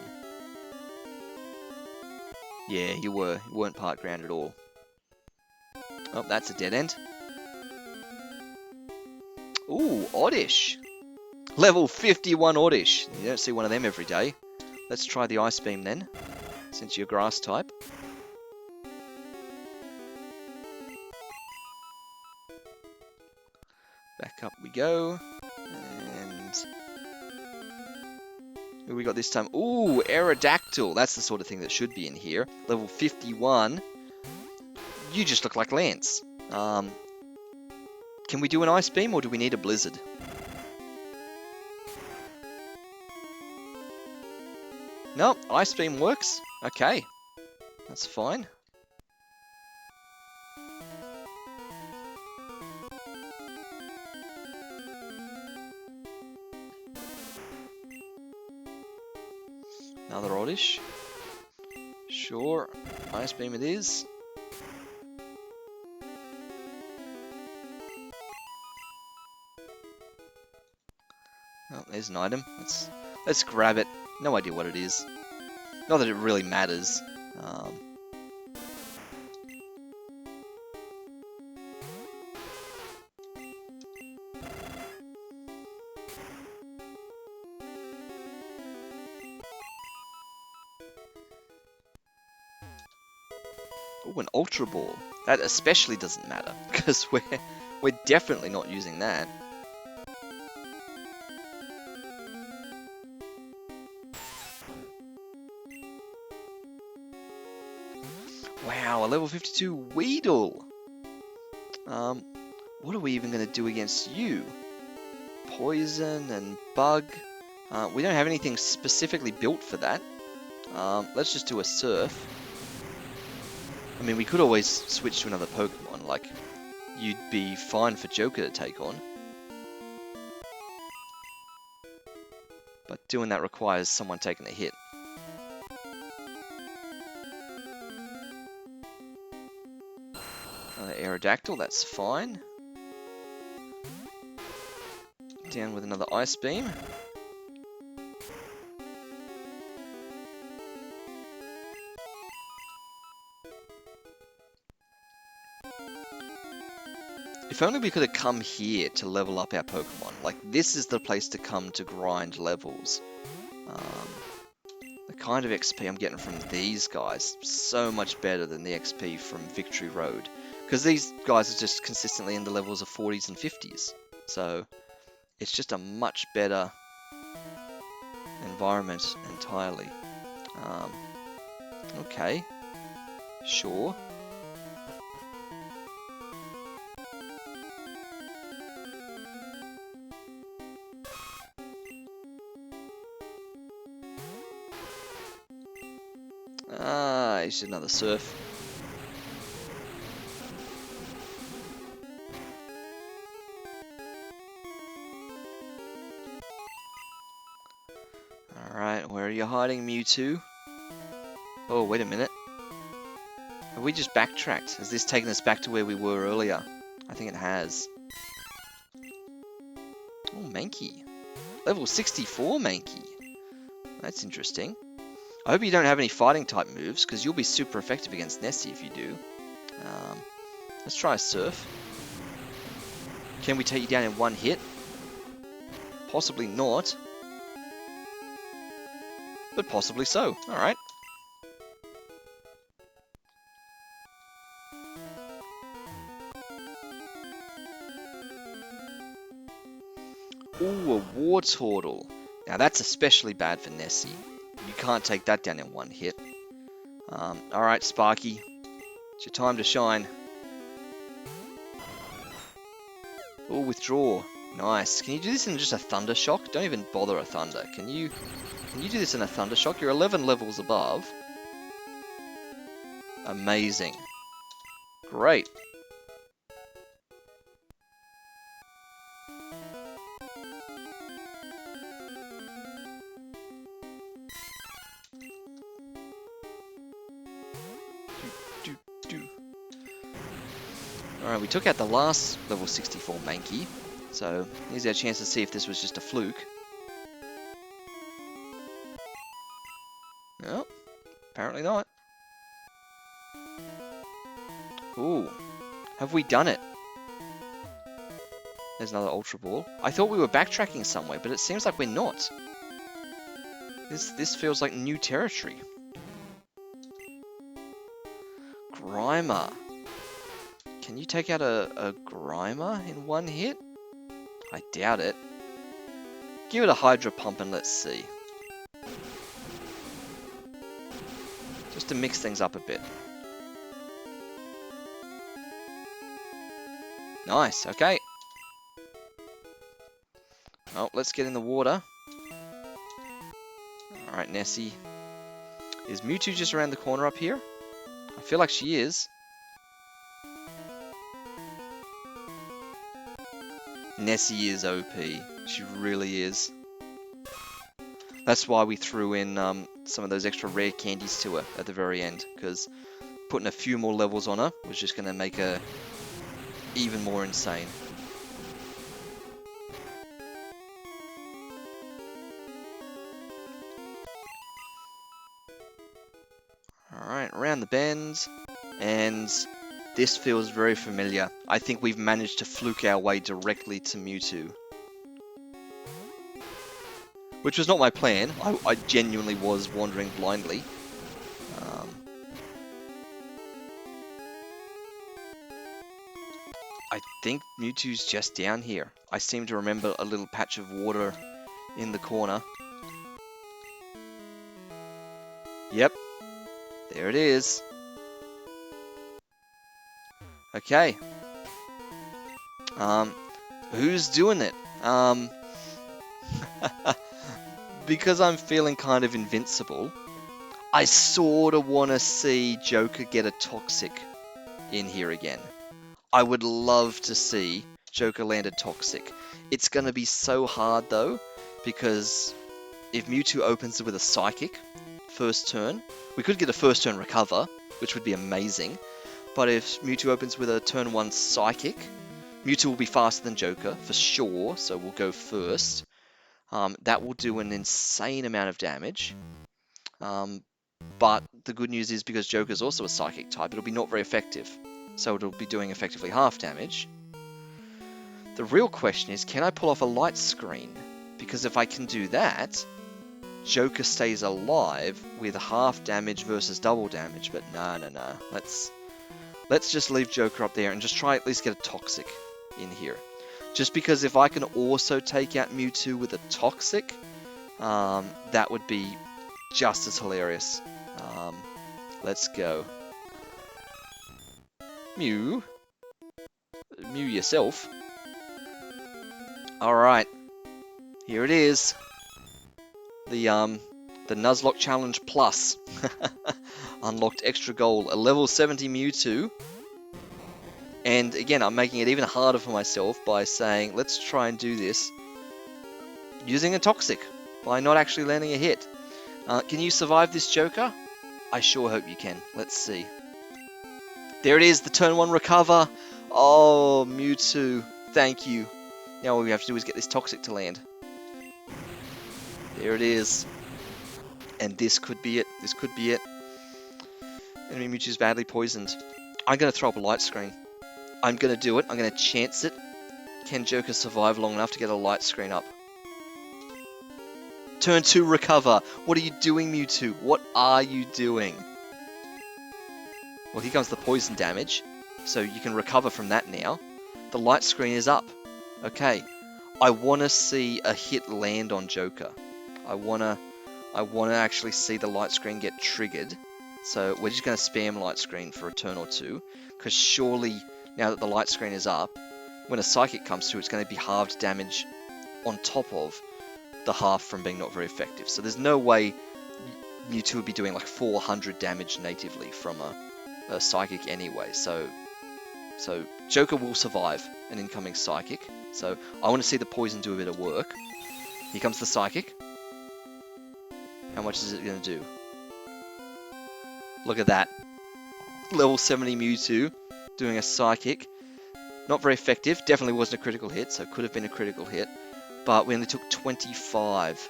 Yeah, you weren't part ground at all. Oh, that's a dead end. Ooh, Oddish. Level 51 Oddish. You don't see one of them every day. Let's try the Ice Beam then, since you're Grass type. Back up we go. And who we got this time? Ooh, Aerodactyl. That's the sort of thing that should be in here. Level 51. You just look like Lance. Can we do an Ice Beam or do we need a Blizzard? No, Ice Beam works. Okay. That's fine. Another Oddish. Sure. Ice Beam it is. Oh, there's an item. Let's grab it. No idea what it is. Not that it really matters. Oh, an Ultra Ball. That especially doesn't matter, because we're definitely not using that. Wow, a level 52 Weedle! What are we even going to do against you? Poison and bug. We don't have anything specifically built for that. Let's just do a surf. I mean, we could always switch to another Pokemon, like, you'd be fine for Joker to take on. But doing that requires someone taking a hit. Aerodactyl, that's fine. Down with another Ice Beam. If only we could have come here to level up our Pokemon. Like, this is the place to come to grind levels. The kind of XP I'm getting from these guys, so much better than the XP from Victory Road. Because these guys are just consistently in the levels of 40s and 50s. So, it's just a much better environment entirely. Okay. Sure. It's another surf. Alright, where are you hiding, Mewtwo? Oh, wait a minute. Have we just backtracked? Has this taken us back to where we were earlier? I think it has. Oh, Mankey. Level 64 Mankey. That's interesting. I hope you don't have any fighting type moves, because you'll be super effective against Nessie if you do. Let's try a surf. Can we take you down in one hit? Possibly not. But possibly so. Alright. Ooh, a Wartortle. Now that's especially bad for Nessie. You can't take that down in one hit. Alright, Sparky. It's your time to shine. Ooh, withdraw. Nice. Can you do this in just a Thunder Shock? Don't even bother a Thunder. Can you do this in a Thunder Shock? You're 11 levels above. Amazing. Great. Alright, we took out the last level 64 Mankey, so here's our chance to see if this was just a fluke. No, apparently not. Ooh, have we done it? There's another Ultra Ball. I thought we were backtracking somewhere, but it seems like we're not. This feels like new territory. Grimer. Can you take out a Grimer in one hit? I doubt it. Give it a Hydro Pump and let's see. Just to mix things up a bit. Nice, okay. Oh, let's get in the water. Alright, Nessie. Is Mewtwo just around the corner up here? I feel like she is. Nessie is OP. She really is. That's why we threw in some of those extra rare candies to her at the very end, because putting a few more levels on her was just going to make her even more insane. Alright, around the bend, and this feels very familiar. I think we've managed to fluke our way directly to Mewtwo. Which was not my plan. I genuinely was wandering blindly. I think Mewtwo's just down here. I seem to remember a little patch of water in the corner. Yep. There it is. Okay. Who's doing it? Because I'm feeling kind of invincible, I sort of want to see Joker get a Toxic in here again. I would love to see Joker land a Toxic. It's going to be so hard though, because if Mewtwo opens with a Psychic first turn, we could get a first turn recover, which would be amazing. But if Mewtwo opens with a turn 1 Psychic, Mewtwo will be faster than Joker for sure, so we'll go first. That will do an insane amount of damage. But the good news is, because Joker is also a Psychic type, it'll be not very effective. So it'll be doing effectively half damage. The real question is, can I pull off a Light Screen? Because if I can do that, Joker stays alive with half damage versus double damage. But no. Let's just leave Joker up there and just try at least get a Toxic in here. Just because if I can also take out Mewtwo with a Toxic, that would be just as hilarious. Let's go. Mew yourself. Alright. Here it is. The Nuzlocke Challenge Plus. Unlocked extra gold. A level 70 Mewtwo. And again, I'm making it even harder for myself by saying, let's try and do this using a Toxic, by not actually landing a hit. Can you survive this, Joker? I sure hope you can. Let's see. There it is, the turn 1 recover. Oh, Mewtwo, thank you. Now all we have to do is get this Toxic to land. There it is. And this could be it. This could be it. Enemy Mewtwo's badly poisoned. I'm going to throw up a Light Screen. I'm going to do it. I'm going to chance it. Can Joker survive long enough to get a Light Screen up? Turn 2 recover. What are you doing, Mewtwo? What are you doing? Well, here comes the poison damage. So you can recover from that now. The Light Screen is up. Okay. I want to see a hit land on Joker. I want to actually see the Light Screen get triggered. So we're just going to spam Light Screen for a turn or two. Because surely, now that the Light Screen is up, when a Psychic comes through, it's going to be halved damage on top of the half from being not very effective. So there's no way Mewtwo would be doing like 400 damage natively from a Psychic anyway. So Joker will survive an incoming Psychic. So I want to see the poison do a bit of work. Here comes the Psychic. How much is it going to do? Look at that. Level 70 Mewtwo doing a Psychic. Not very effective. Definitely wasn't a critical hit, so it could have been a critical hit. But we only took 25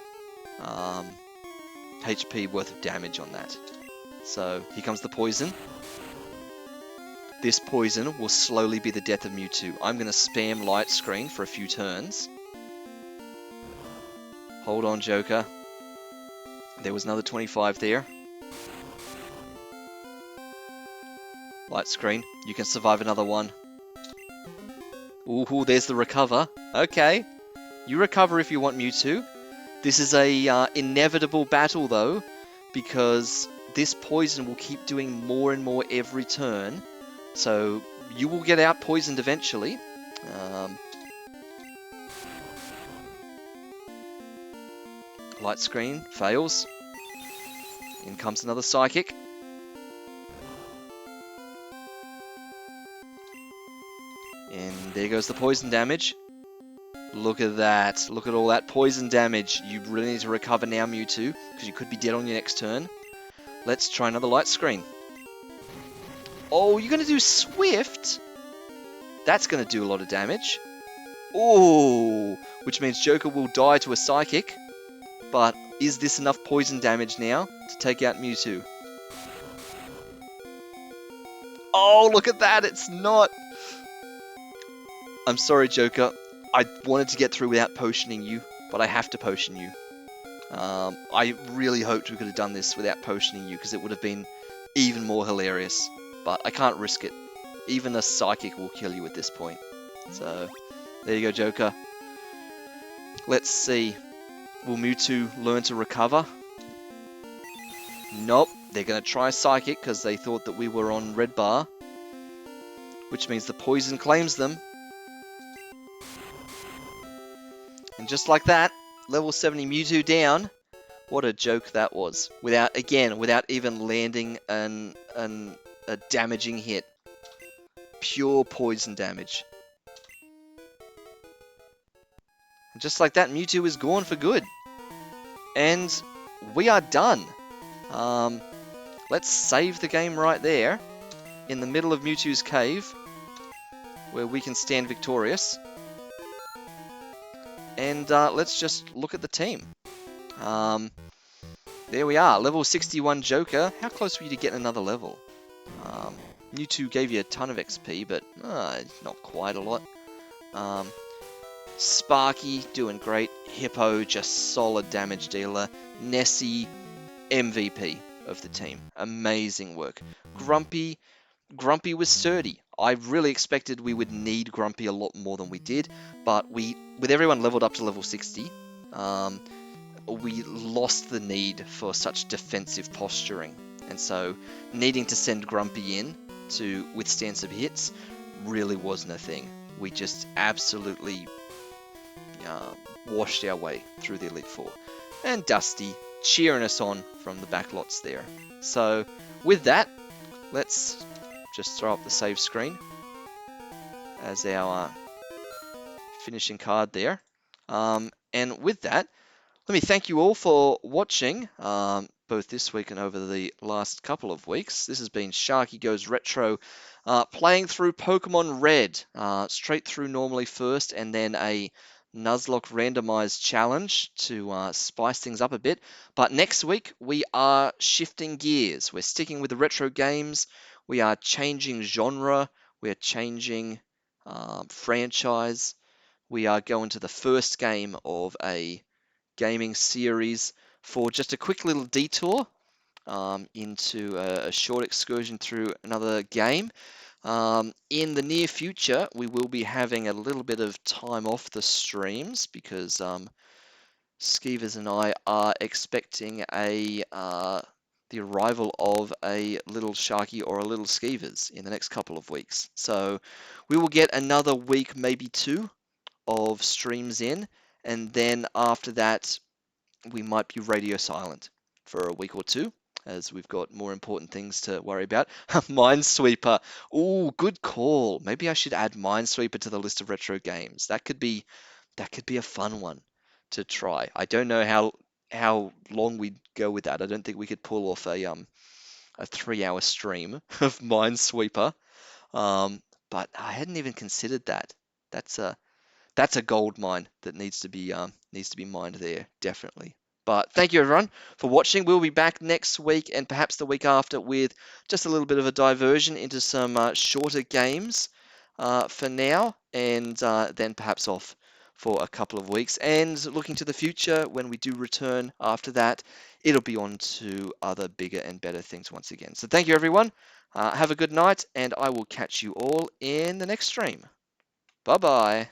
HP worth of damage on that. So here comes the poison. This poison will slowly be the death of Mewtwo. I'm going to spam Light Screen for a few turns. Hold on, Joker. There was another 25 there. Light Screen. You can survive another one. Ooh, there's the recover. Okay. You recover if you want, Mewtwo. This is a inevitable battle, though, because this poison will keep doing more and more every turn. So you will get out poisoned eventually. Light Screen fails. In comes another Psychic. And there goes the poison damage. Look at that. Look at all that poison damage. You really need to recover now, Mewtwo, because you could be dead on your next turn. Let's try another Light Screen. Oh, you're going to do Swift? That's going to do a lot of damage. Oh, which means Joker will die to a Psychic. But is this enough poison damage now to take out Mewtwo? Oh, look at that. It's not. I'm sorry, Joker. I wanted to get through without potioning you, but I have to potion you. I really hoped we could have done this without potioning you, because it would have been even more hilarious. But I can't risk it. Even a Psychic will kill you at this point. So, there you go, Joker. Let's see. Will Mewtwo learn to recover? Nope. They're going to try Psychic because they thought that we were on red bar. Which means the poison claims them. And just like that, level 70 Mewtwo down. What a joke that was. Without even landing a damaging hit. Pure poison damage. And just like that, Mewtwo is gone for good. And we are done. Let's save the game right there, in the middle of Mewtwo's cave, where we can stand victorious. And let's just look at the team. There we are, level 61 Joker. How close were you to getting another level? Mewtwo gave you a ton of XP, but not quite a lot. Sparky doing great. Hippo, just solid damage dealer. Nessie, MVP of the team. Amazing work. Grumpy was sturdy. I really expected we would need Grumpy a lot more than we did, but with everyone leveled up to level 60, we lost the need for such defensive posturing. And so needing to send Grumpy in to withstand some hits really wasn't a thing. We just absolutely washed our way through the Elite Four. And Dusty cheering us on from the back lots there. So with that, let's just throw up the save screen as our finishing card there. And with that, let me thank you all for watching, both this week and over the last couple of weeks. This has been Sharky Goes Retro, playing through Pokemon Red, straight through normally first, and then a Nuzlocke randomized challenge to spice things up a bit. But next week, we are shifting gears. We're sticking with the retro games. We are changing genre. We are changing franchise. We are going to the first game of a gaming series for just a quick little detour into a short excursion through another game. In the near future, we will be having a little bit of time off the streams because Skeevers and I are expecting the arrival of a little Sharky or a little Skeevers in the next couple of weeks. So we will get another week, maybe two, of streams in, and then after that, we might be radio silent for a week or two, as we've got more important things to worry about. Minesweeper. Ooh, good call. Maybe I should add Minesweeper to the list of retro games. That could be a fun one to try. I don't know how long we'd go with that. I don't think we could pull off a 3-hour stream of Minesweeper. But I hadn't even considered that. That's a gold mine that needs to be mined there, definitely. But thank you everyone for watching. We'll be back next week and perhaps the week after with just a little bit of a diversion into some shorter games for now, and then perhaps off for a couple of weeks. And looking to the future, when we do return after that, it'll be on to other bigger and better things once again. So thank you everyone. Have a good night, and I will catch you all in the next stream. Bye bye.